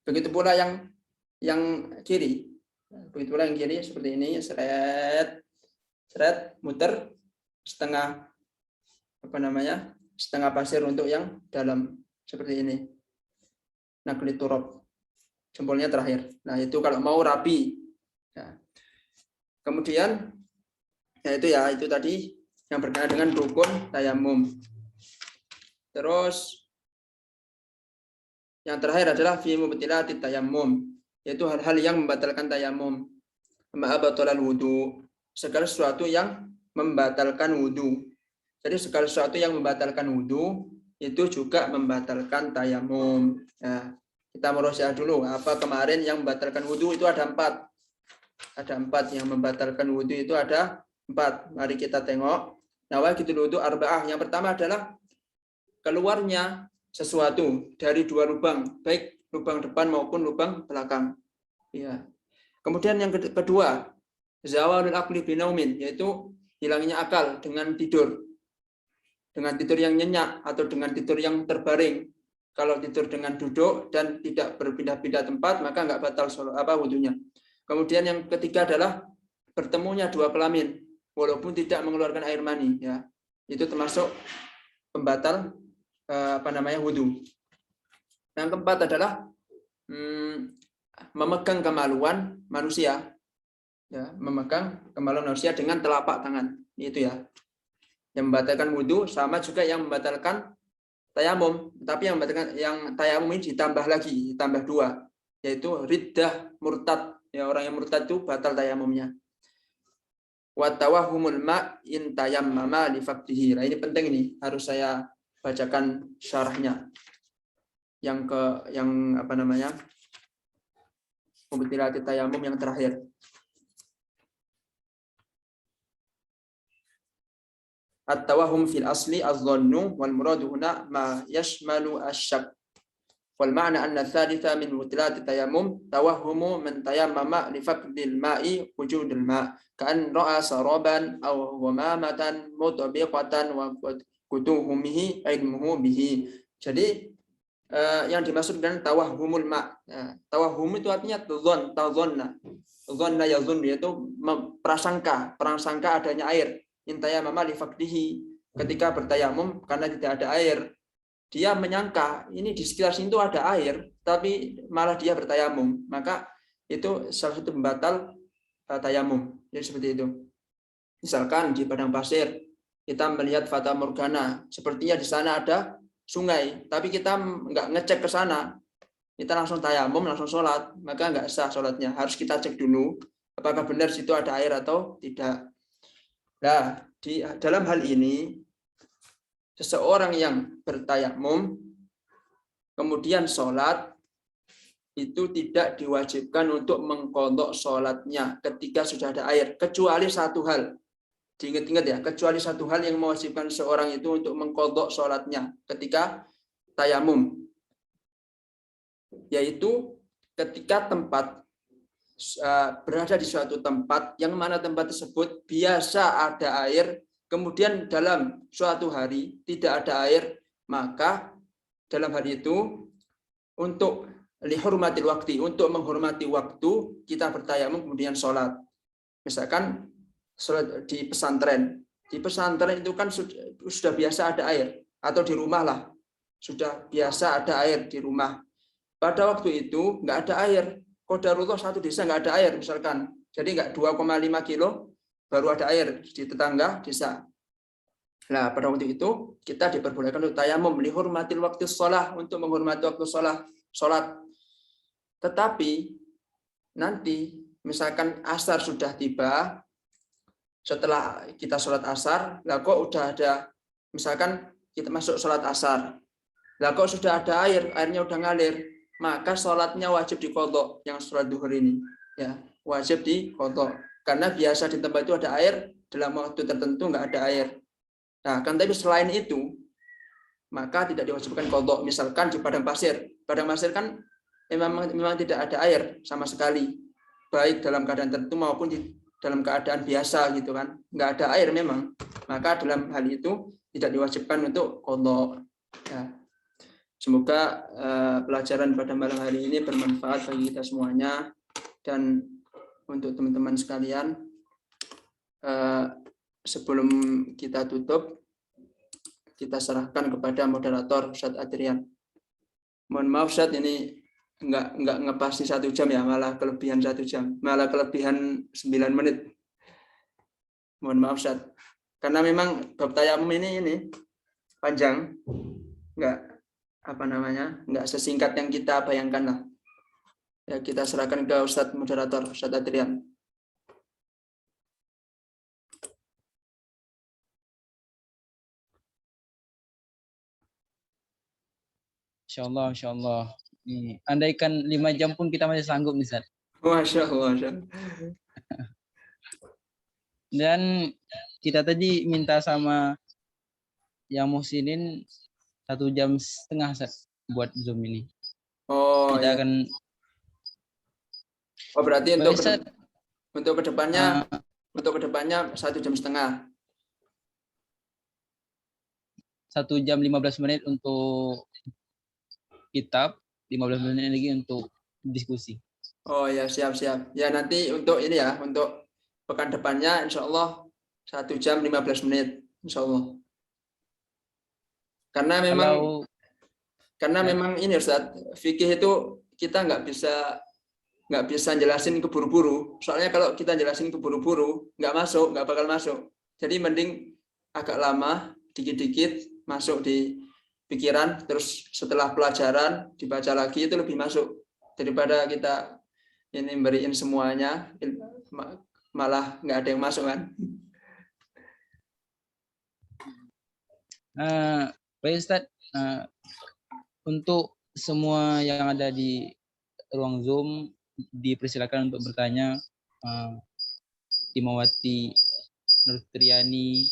Begitu pula yang kiri. Begitu pula yang kiri seperti ini, seret, muter setengah setengah pasir untuk yang dalam seperti ini. Nakli turab. Jempolnya terakhir. Nah, itu kalau mau rapi. Nah, kemudian itu tadi yang berkenaan dengan rukun tayamum. Terus yang terakhir adalah fi mubtilati tayammum, yaitu hal-hal yang membatalkan tayamum. Ma'abatalal wudu, segala sesuatu yang membatalkan wudu. Jadi segala sesuatu yang membatalkan wudu itu juga membatalkan tayamum. Nah, kita merosiah dulu apa kemarin yang membatalkan wudu itu ada 4. Ada 4 yang membatalkan wudu itu ada 4. Mari kita tengok. Nawaitul wudu arba'ah. Yang pertama adalah keluarnya sesuatu dari 2 lubang, baik lubang depan maupun lubang belakang. Ya. Kemudian yang kedua, zawalul aqli binaumin, yaitu hilangnya akal dengan tidur. Dengan tidur yang nyenyak atau dengan tidur yang terbaring. Kalau tidur dengan duduk dan tidak berpindah-pindah tempat, maka enggak batal wudunya. Kemudian yang ketiga adalah bertemunya 2 kelamin walaupun tidak mengeluarkan air mani, ya. Itu termasuk pembatal wudu. Yang keempat adalah memegang kemaluan manusia, ya, memegang kemaluan manusia dengan telapak tangan. Itu ya. Yang membatalkan wudu sama juga yang membatalkan tayamum, tapi yang tayamum ini ditambah 2, yaitu riddah murtad. Ya, orang yang murtad itu batal tayamumnya. Wa tawahhumul ma' in tayammama li faqdihi. Nah, ini penting ini, harus saya bacakan syarahnya. Yang mubtilati tayamum yang terakhir. At-tawahhum fil asli az-dhannu wal muradu huna ma yashmalu asy-syak. Wal ma'na anna tsalitsa min mubtilati tayammum tawahhumu man tayammama li faqdil ma'i wujudul ma' ka'an ra'a saraban aw ghamamatan mutabiqatan wa kutuhumihi ilmuhu bihi. Jadi yang dimaksud dengan tawahhumul ma. Tawahhum itu artinya tadzonna yazun, yaitu prasangka adanya air. Intayamama li faqdihi, ketika bertayamum karena tidak ada air, dia menyangka ini di sekitar sini itu ada air, tapi malah dia bertayamum, maka itu salah satu pembatal tayamum. Jadi seperti itu. Misalkan di padang pasir kita melihat fata morgana, sepertinya di sana ada sungai, tapi kita nggak ngecek ke sana, kita langsung tayamum, langsung sholat, maka nggak sah sholatnya. Harus kita cek dulu apakah benar situ ada air atau tidak. Nah, di dalam hal ini seseorang yang bertayamum kemudian sholat itu tidak diwajibkan untuk mengqadha sholatnya ketika sudah ada air, kecuali satu hal. Diingat-ingat ya, kecuali satu hal yang mewajibkan seorang itu untuk mengqadha sholatnya ketika tayamum, yaitu ketika tempat berada di suatu tempat yang mana tempat tersebut biasa ada air, kemudian dalam suatu hari tidak ada air, maka dalam hal itu untuk lihurmatil waktu, untuk menghormati waktu, kita bertayamum kemudian sholat. Misalkan sholat di pesantren itu kan sudah biasa ada air, atau di rumah lah sudah biasa ada air di rumah. Pada waktu itu nggak ada air, qadarullah satu desa nggak ada air misalkan, jadi nggak 2,5 kilo baru ada air di tetangga desa. Nah, pada waktu itu kita diperbolehkan untuk tayamum lihurmatil waktu sholat, untuk menghormati waktu sholat. Tetapi nanti misalkan asar sudah tiba, setelah kita sholat asar, lah kok udah ada, misalkan kita masuk sholat asar, lah kok sudah ada airnya udah ngalir, maka sholatnya wajib diqadha. Yang sholat duhur ini ya wajib diqadha, karena biasa di tempat itu ada air, dalam waktu tertentu nggak ada air. Nah, kan tapi selain itu maka tidak diwajibkan qadha. Misalkan di padang pasir kan memang tidak ada air sama sekali, baik dalam keadaan tertentu maupun dalam keadaan biasa gitu kan, nggak ada air memang, maka dalam hal itu tidak diwajibkan untuk qadha. Ya. Semoga pelajaran pada malam hari ini bermanfaat bagi kita semuanya, dan untuk teman-teman sekalian, sebelum kita tutup, kita serahkan kepada moderator Ustadz Adrian. Mohon maaf Ustadz, ini nggak ngepasti 1 jam ya, malah kelebihan 1 jam, malah kelebihan 9 menit. Mohon maaf Ustadz, karena memang bab tayamum ini panjang, nggak sesingkat yang kita bayangkan lah. Ya, kita serahkan ke Ustadz moderator, Ustadz Adrian. Insya Allah. Andaikan 5 jam pun kita masih sanggup nih, Ustaz. Masya Allah. Dan kita tadi minta sama yang muhsinin 1,5 jam Ustaz buat Zoom ini. Oh, kita ya. akan. Oh, berarti untuk kedepannya 1,5 jam. 1 jam 15 menit untuk kitab, 15 menit lagi untuk diskusi. Oh ya, siap. Ya, nanti untuk ini ya, untuk pekan depannya insya Allah 1 jam 15 menit insya Allah. Karena memang ini Ustaz, fikih itu kita nggak bisa jelasin keburu-buru. Soalnya kalau kita jelasin keburu-buru nggak bakal masuk. Jadi mending agak lama, dikit-dikit masuk di pikiran, terus setelah pelajaran dibaca lagi, itu lebih masuk daripada kita ini beriin semuanya malah nggak ada yang masuk kan. Baik Ustaz, untuk semua yang ada di ruang Zoom dipersilakan untuk bertanya. Imawati Nurtriani,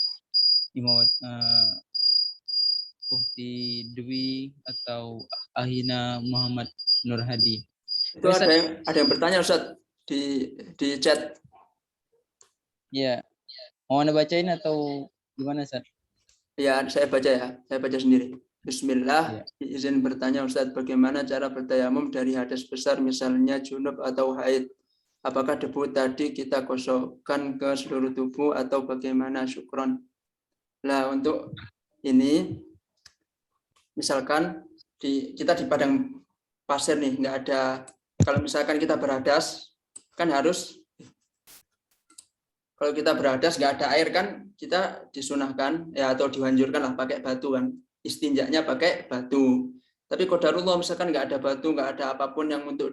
Ufti Dwi, atau Ahina Muhammad Nur Hadi. Itu ada yang bertanya Ustaz di chat. Ya, mau Anda bacain atau gimana Ustaz? Ya, saya baca sendiri. Bismillah, izin bertanya Ustadz, bagaimana cara bertayamum dari hadas besar, misalnya junub atau haid? Apakah debu tadi kita gosokkan ke seluruh tubuh atau bagaimana? Syukron. Nah, untuk ini, misalkan kita di padang pasir nih, nggak ada. Kalau misalkan kita berhadas, kan harus, kalau kita berhadas nggak ada air kan, kita disunahkan ya atau dianjurkan lah pakai batu kan. Istinjaknya pakai batu. Tapi qadarullah misalkan nggak ada batu, nggak ada apapun yang untuk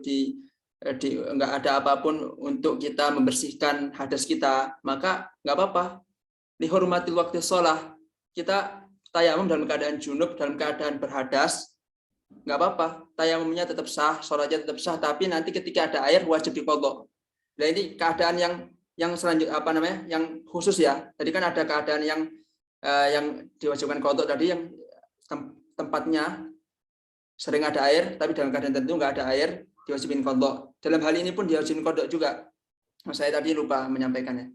nggak ada apapun untuk kita membersihkan hadas kita, maka nggak apa-apa. Dihormati waktu sholat, kita tayamum dalam keadaan junub, dalam keadaan berhadas, nggak apa-apa. Tayamumnya tetap sah, sholatnya tetap sah, tapi nanti ketika ada air wajib diqadha. Nah ini keadaan yang selanjutnya apa namanya, yang khusus ya. Tadi kan ada keadaan yang diwajibkan qadha tadi, yang tempatnya sering ada air, tapi dalam keadaan tertentu nggak ada air, diwajibin qadha. Dalam hal ini pun diwajibin qadha juga. Saya tadi lupa menyampaikannya.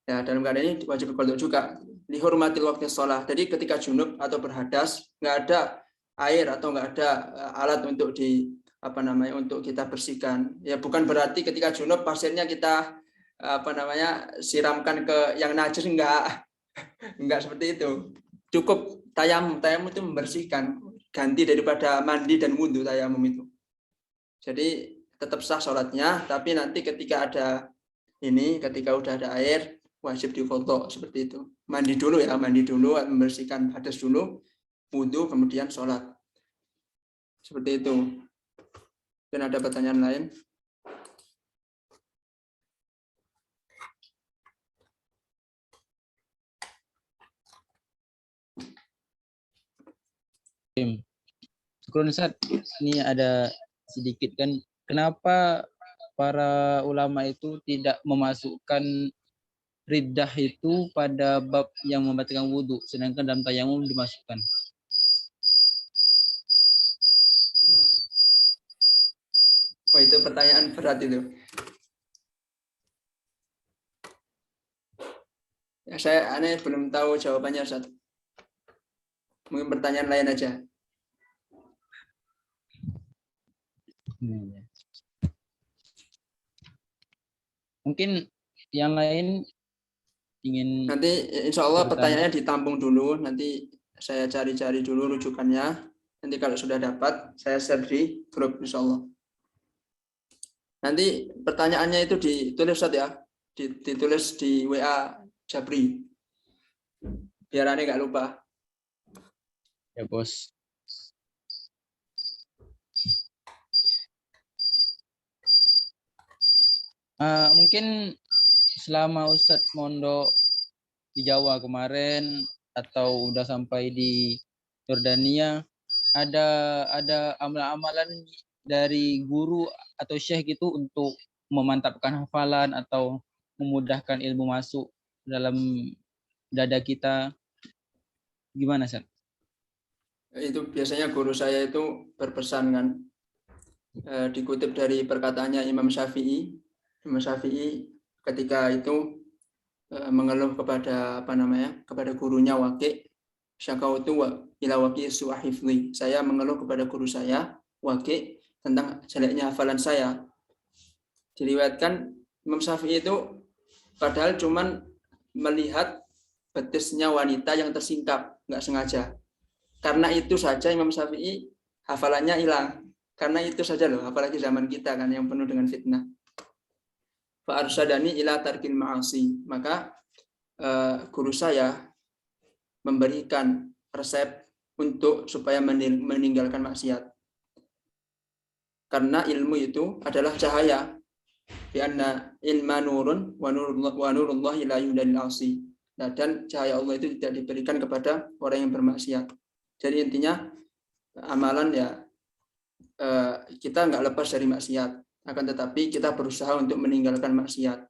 Ya, dalam keadaan ini wajib qadha juga. Dihormati waktu sholat. Jadi ketika junub atau berhadas, nggak ada air atau nggak ada alat untuk untuk kita bersihkan. Ya bukan berarti ketika junub pasirnya kita siramkan ke yang najis, enggak seperti itu. Cukup tayamum itu membersihkan, ganti daripada mandi dan wudhu tayamum itu. Jadi tetap sah sholatnya, tapi nanti ketika ketika udah ada air wajib diqadha seperti itu. Mandi dulu, membersihkan hadas dulu, wudhu, kemudian sholat. Seperti itu. Dan ada pertanyaan lain? Syukron Ustaz, ini ada sedikit kan, kenapa para ulama itu tidak memasukkan riddah itu pada bab yang membatalkan wudhu, sedangkan dalam tayamum dimasukkan? Oh, itu pertanyaan berat itu. Ya, saya belum tahu jawabannya, Ustaz. Mungkin pertanyaan lain aja. Mungkin yang lain ingin, nanti insya Allah pertanyaannya ditampung dulu, nanti saya cari-cari dulu rujukannya, nanti kalau sudah dapat saya share di grup insya Allah. Nanti pertanyaannya itu ditulis Ustaz ya, ditulis di WA Jabri biar aneh nggak lupa ya bos. Mungkin selama Ustadz mondok di Jawa kemarin atau udah sampai di Jordania, ada amalan-amalan dari guru atau syekh gitu untuk memantapkan hafalan atau memudahkan ilmu masuk dalam dada kita, gimana Ustadz? Itu biasanya guru saya itu berpesan kan, dikutip dari perkataannya Imam Syafi'i. Imam Syafi'i ketika itu mengeluh kepada kepada gurunya Waqi', syakautu ila Waqi' su'a hifdzi. Saya mengeluh kepada guru saya Waqi' tentang jeleknya hafalan saya. Diriwayatkan Imam Syafi'i itu padahal cuman melihat betisnya wanita yang tersingkap, nggak sengaja. Karena itu saja Imam Syafi'i hafalannya hilang. Karena itu saja loh, apalagi zaman kita kan yang penuh dengan fitnah. Fa arsyadani ila tarkil ma'asi. Maka guru saya memberikan resep untuk supaya meninggalkan maksiat. Karena ilmu itu adalah cahaya. Bi anna ilma nurun wa nurullahi la yuhdal asi. Dan cahaya Allah itu tidak diberikan kepada orang yang bermaksiat. Jadi intinya amalan ya kita nggak lepas dari maksiat, akan tetapi kita berusaha untuk meninggalkan maksiat.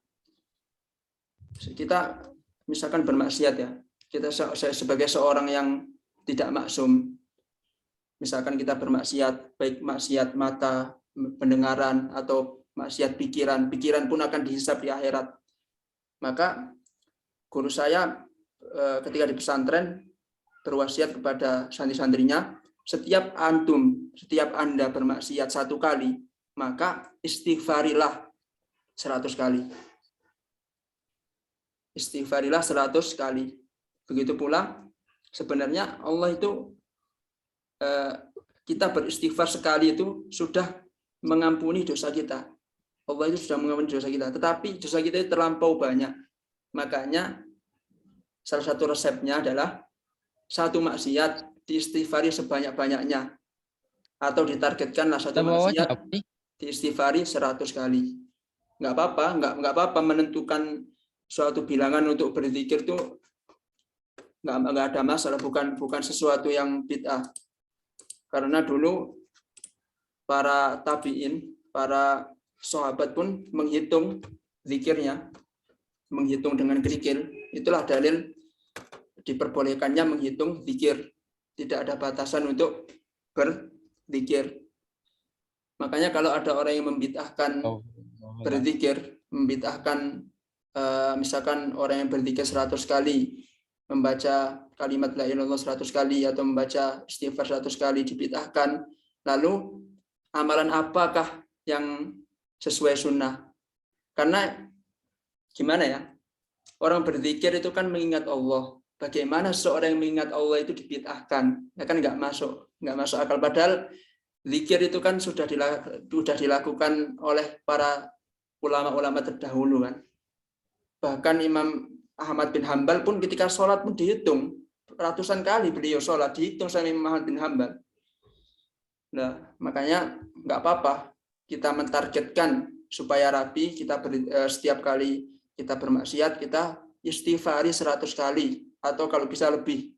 Kita misalkan bermaksiat ya, kita sebagai seorang yang tidak maksum, misalkan kita bermaksiat, baik maksiat mata, pendengaran, atau maksiat pikiran pun akan dihisab di akhirat. Maka guru saya ketika di pesantren berwasiat kepada santri-santrinya, setiap Anda bermaksiat 1 kali, maka istighfarilah 100 kali. Istighfarilah 100 kali. Begitu pula sebenarnya Allah itu kita beristighfar sekali itu sudah mengampuni dosa kita. Allah itu sudah mengampuni dosa kita. Tetapi dosa kita itu terlampau banyak. Makanya salah satu resepnya adalah 1 maksiat diistighfari sebanyak-banyaknya. Atau ditargetkanlah 1 maksiat diistighfari 100 kali. Nggak apa-apa menentukan suatu bilangan untuk berzikir itu nggak ada masalah, bukan sesuatu yang bid'ah. Karena dulu para tabi'in, para sahabat pun menghitung zikirnya, menghitung dengan kerikil. Itulah dalil diperbolehkannya menghitung zikir. Tidak ada batasan untuk berzikir. Makanya kalau ada orang yang membid'ahkan berzikir, membid'ahkan misalkan orang yang berzikir 100 kali, membaca kalimat la ilaha illallah 100 kali atau membaca istighfar 100 kali dibid'ahkan, lalu amalan apakah yang sesuai sunnah? Karena gimana ya? Orang berzikir itu kan mengingat Allah. Bagaimana seorang yang mengingat Allah itu dibid'ahkan? Ya kan nggak masuk akal. Padahal zikir itu kan sudah dilakukan oleh para ulama-ulama terdahulu kan. Bahkan Imam Ahmad bin Hambal pun ketika sholat pun dihitung ratusan kali beliau sholat, dihitung sama Imam Ahmad bin Hambal. Nah, makanya nggak apa-apa kita mentargetkan supaya rapi, kita setiap kali kita bermaksiat kita istighfari 100 kali atau kalau bisa lebih.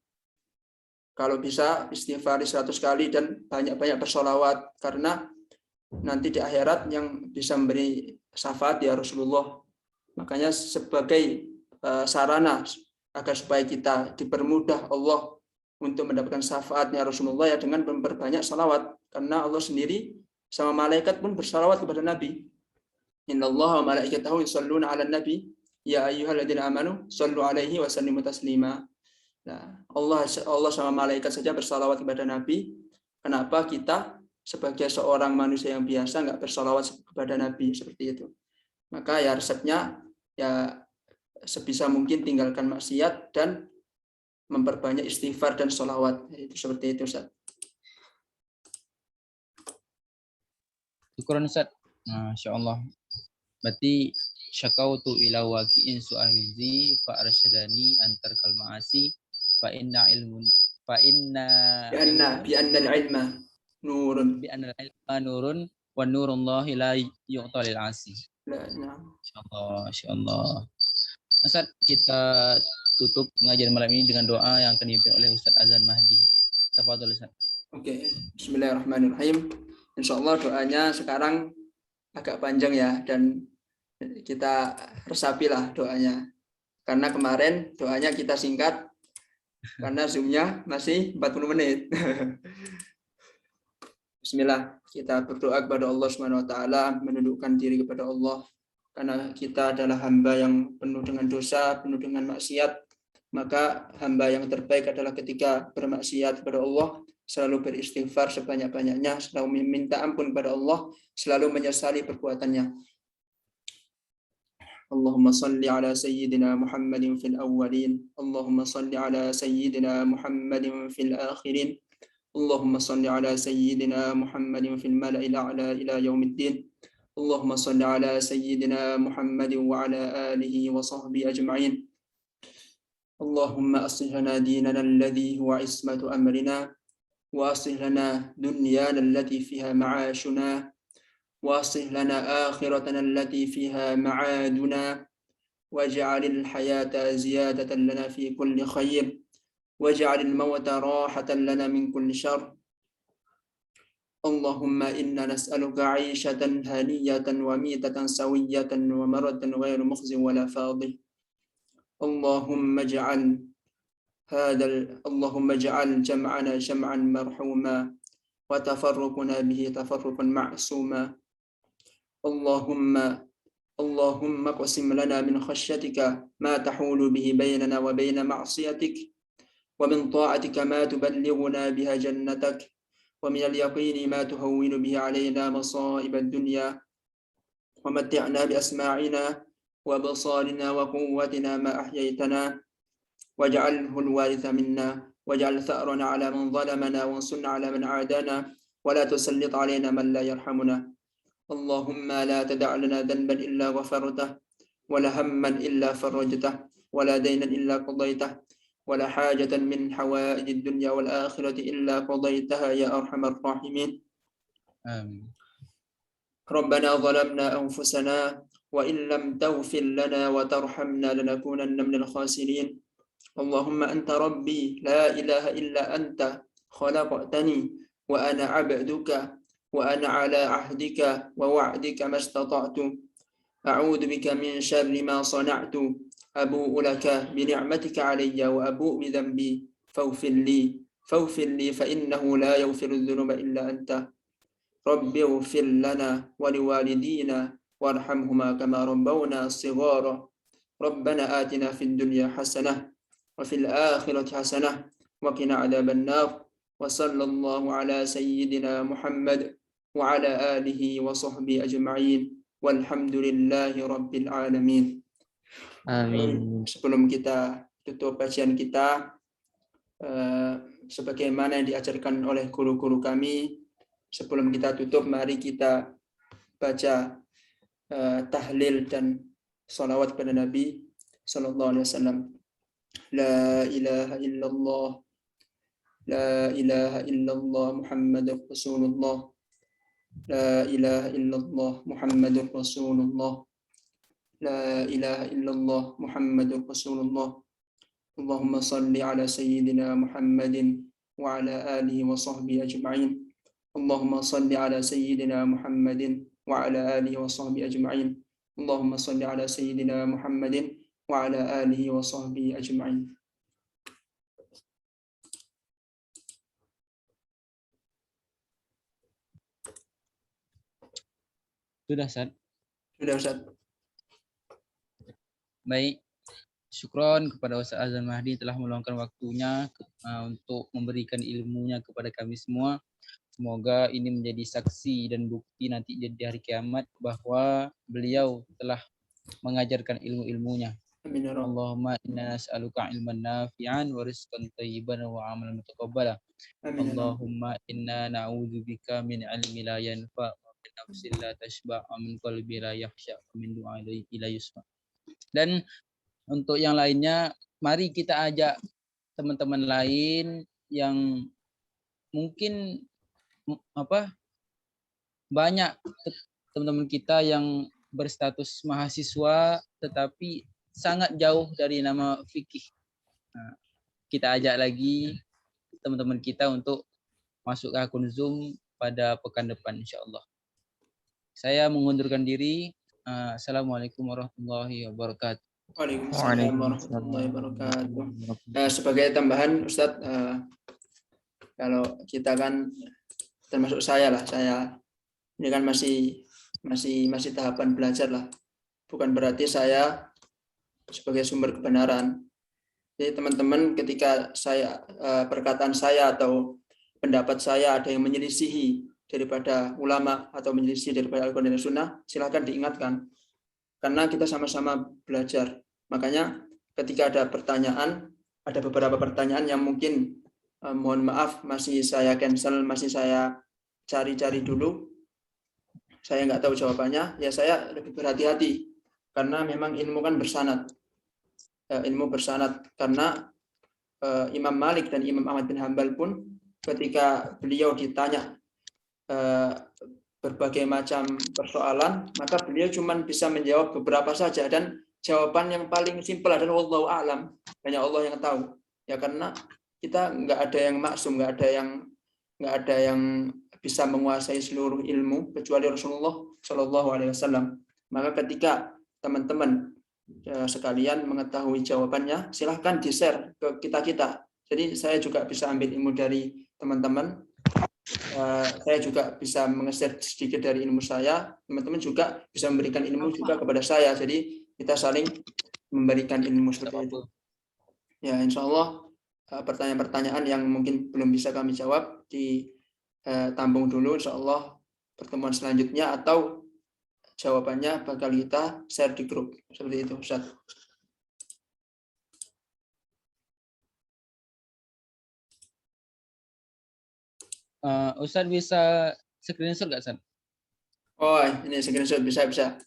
Kalau bisa istighfari 100 kali dan banyak-banyak bersolawat, karena nanti di akhirat yang bisa memberi syafaat ya Rasulullah. Makanya sebagai sarana agar supaya kita dipermudah Allah untuk mendapatkan syafaatnya Rasulullah ya dengan memperbanyak salawat, karena Allah sendiri sama malaikat pun bersalawat kepada Nabi. Innallaha wa malaikatahu yusholluna 'alan nabi ya ayyuhalladzina amanu shollu 'alaihi wa sallimu taslima. Nah, Allah sama malaikat saja bersalawat kepada Nabi. Kenapa kita sebagai seorang manusia yang biasa nggak bersalawat kepada Nabi seperti itu? Maka ya resepnya ya sebisa mungkin tinggalkan maksiat dan memperbanyak istighfar dan sholawat. Itu seperti itu, Ustaz. Syukuran Ustaz. Masya Allah. Berarti syakautu ila waqi'in su'ahidzi fa arsyadani antar kalmaasi fa inna ilmun fa inna bi anna al-ilma nurun wa nurullahi la yu'ta lil 'asi. Nah. Insyaallah. Ustaz, kita tutup pengajian malam ini dengan doa yang akan dipimpin oleh Ustaz Azan Mahdi. Tafadhol Ustaz. Oke, bismillahirrahmanirrahim. Insyaallah doanya sekarang agak panjang ya, dan kita resapilah doanya. Karena kemarin doanya kita singkat karena Zoom-nya masih 40 menit. Bismillah, kita berdoa kepada Allah Subhanahu wa taala, menundukkan diri kepada Allah karena kita adalah hamba yang penuh dengan dosa, penuh dengan maksiat. Maka hamba yang terbaik adalah ketika bermaksiat kepada Allah selalu beristighfar sebanyak-banyaknya, selalu meminta ampun kepada Allah, selalu menyesali perbuatannya. Allahumma salli ala sayyidina Muhammadin fil awwalin, Allahumma salli ala sayyidina Muhammadin fil akhirin, Allahumma salli ala sayyidina Muhammadin fil mala'il a'la ila yaumiddin, Allahumma salli ala sayyidina Muhammadin wa ala alihi wa sahbihi ajma'in. Allahumma aslih lana dinana alladhi huwa ismatu amrina wa aslih lana dunyana allati fiha ma'ashuna واصلح لنا آخرتنا التي فيها معادنا واجعل الحياة زيادة لنا في كل خير واجعل الموت راحة لنا من كل شر اللهم إنا نسألك عيشة هنية وميتة سوية ومرة غير مخزي ولا فاضل اللهم اجعل جمعنا جمعا مرحوما وتفرقنا به تفرقا معصوما اللهم اقسم لنا من خشيتك ما تحول به بيننا وبين معصيتك ومن طاعتك ما تبلغنا بها جنتك ومن اليقين ما تهون به علينا مصائب الدنيا ومتعنا بأسماعنا وبصارنا وقوتنا ما أحييتنا واجعله الوارث منا واجعل ثأرنا على من ظلمنا وانصرنا على من عادانا ولا تسلط علينا من لا يرحمنا اللهم لا تدع لنا ذنبا إلا غفرته ولا هما إلا فرجته ولا دينا إلا قضيته ولا حاجة من حوائج الدنيا والآخرة إلا قضيتها يا أرحم الراحمين آمين. ربنا ظلمنا أنفسنا وإن لم تغفر لنا وترحمنا لنكونن من الخاسرين اللهم أنت ربي لا إله إلا أنت خلقتني وأنا عبدك وأنا على عهدك ووعدك ما استطعت أعوذ بك من شر ما صنعت أبوء لك بنعمتك علي وأبوء بذنبي فاغفر لي فإنه لا يغفر الذنوب إلا أنت رب اغفر لنا ولوالدينا وارحمهما كما ربونا صغارا ربنا آتنا في الدنيا حسنة وفي الآخرة حسنة وقنا عذاب النار وصلى الله على سيدنا محمد وعلى آله وصحبه أجمعين والحمد لله رب العالمين. Amin. Sebelum kita tutup kajian kita, sebagaimana yang diajarkan oleh guru-guru kami, sebelum kita tutup, mari kita baca tahlil dan salawat kepada Nabi Sallallahu Alaihi Wasallam. La ilaha illallah, la ilaha illallah Muhammadur Rasulullah, la ilaha illallah Muhammadur Rasulullah, la ilaha illallah Muhammadur Rasulullah. Allahumma salli ala sayyidina Muhammadin wa ala alihi wa sahbihi ajma'in. Allahumma salli ala sayyidina Muhammadin wa ala alihi wa sahbihi ajma'in. Allahumma salli ala sayyidina Muhammadin wa ala alihi wa sahbihi ajma'in. Sudah, Ustaz? Sudah, Ustaz. Baik. Syukron kepada Ustaz Azan Mahdi telah meluangkan waktunya untuk memberikan ilmunya kepada kami semua. Semoga ini menjadi saksi dan bukti nanti di hari kiamat bahwa beliau telah mengajarkan ilmu-ilmunya. Amin ya Rabb. Allahumma inna nas'aluka ilman nafi'an wa rizqan thayyiban wa amalan mutaqabbala. Amin ya Rabb. Allahumma inna na'udzubika min ilmi la yanfa' wa min nafsin la tashba' wa min qalbi la yakhsha wa min du'a ila yusma. Dan untuk yang lainnya, mari kita ajak teman-teman lain yang mungkin banyak teman-teman kita yang berstatus mahasiswa tetapi sangat jauh dari nama fikih. Nah, kita ajak lagi teman-teman kita untuk masuk ke akun Zoom pada pekan depan insyaallah. Saya mengundurkan diri. Assalamualaikum warahmatullahi wabarakatuh. Waalaikumsalam warahmatullahi wabarakatuh. Sebagai tambahan Ustadz, kalau kita kan termasuk saya ini kan masih tahapan belajar lah. Bukan berarti saya sebagai sumber kebenaran. Jadi teman-teman, ketika perkataan saya atau pendapat saya ada yang menyelisihi daripada ulama atau menyelisih daripada Al-Quran dan Sunnah, silakan diingatkan. Karena kita sama-sama belajar. Makanya ketika ada pertanyaan, ada beberapa pertanyaan yang mungkin mohon maaf masih saya cancel, masih saya cari-cari dulu. Saya nggak tahu jawabannya, ya saya lebih berhati-hati. Karena memang ilmu kan bersanad. Ilmu bersanad. Karena Imam Malik dan Imam Ahmad bin Hanbal pun ketika beliau ditanya berbagai macam persoalan, maka beliau cuma bisa menjawab beberapa saja, dan jawaban yang paling simpel adalah wallahu a'lam, hanya Allah yang tahu. Ya karena kita nggak ada yang maksum, nggak ada yang bisa menguasai seluruh ilmu kecuali Rasulullah Shallallahu Alaihi Wasallam. Maka ketika teman-teman sekalian mengetahui jawabannya, silahkan di-share ke kita. Jadi saya juga bisa ambil ilmu dari teman-teman. Saya juga bisa meng-share sedikit dari ilmu saya, teman-teman juga bisa memberikan ilmu juga kepada saya, jadi kita saling memberikan ilmu seperti itu. Ya, insya Allah pertanyaan-pertanyaan yang mungkin belum bisa kami jawab ditampung dulu, insya Allah pertemuan selanjutnya atau jawabannya bakal kita share di grup. Seperti itu, Ustaz. Ustaz bisa screenshot nggak, Ustaz? Oh, ini screenshot bisa.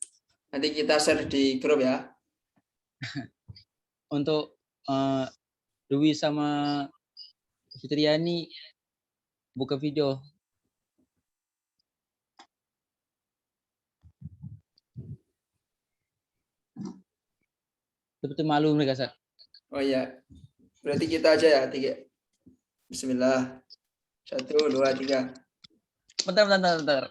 Nanti kita share di grup ya. Untuk Dwi sama Fitriani buka video. Seperti malu mereka, Ustaz. Oh iya, berarti kita aja ya, 3. Bismillah. 1, 2, 3. Bentar. Bentar,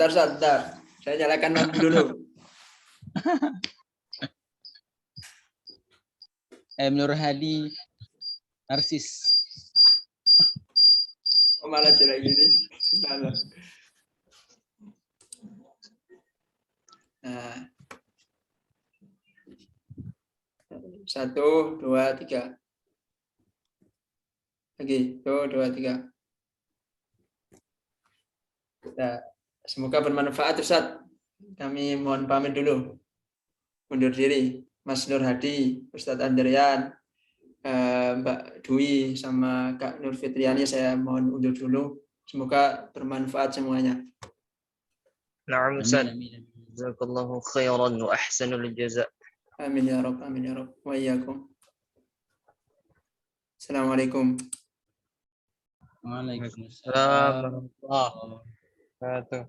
Ustaz, bentar. Saya nyalakan lampu dulu. Nur Hadi Narsis. Oh, malah jelek gini. Nah. 1, 2, 3. Lagi, 1, 2, 3. Nah, semoga bermanfaat, Ustaz. Kami mohon pamit dulu. Undur diri. Mas Nur Hadi, Ustadz Andrian, Mbak Dwi, sama Kak Nur Fitriani, saya mohon undur dulu. Semoga bermanfaat semuanya. Na'am Ustaz. Jazakallahu khairan wa ahsanul jazaa. Amin ya Rabb, amin ya Rabb. Wa iyyakum. Assalamualaikum. Waalaikumsalam Assalamualaikum warahmatullahi wabarakatuh.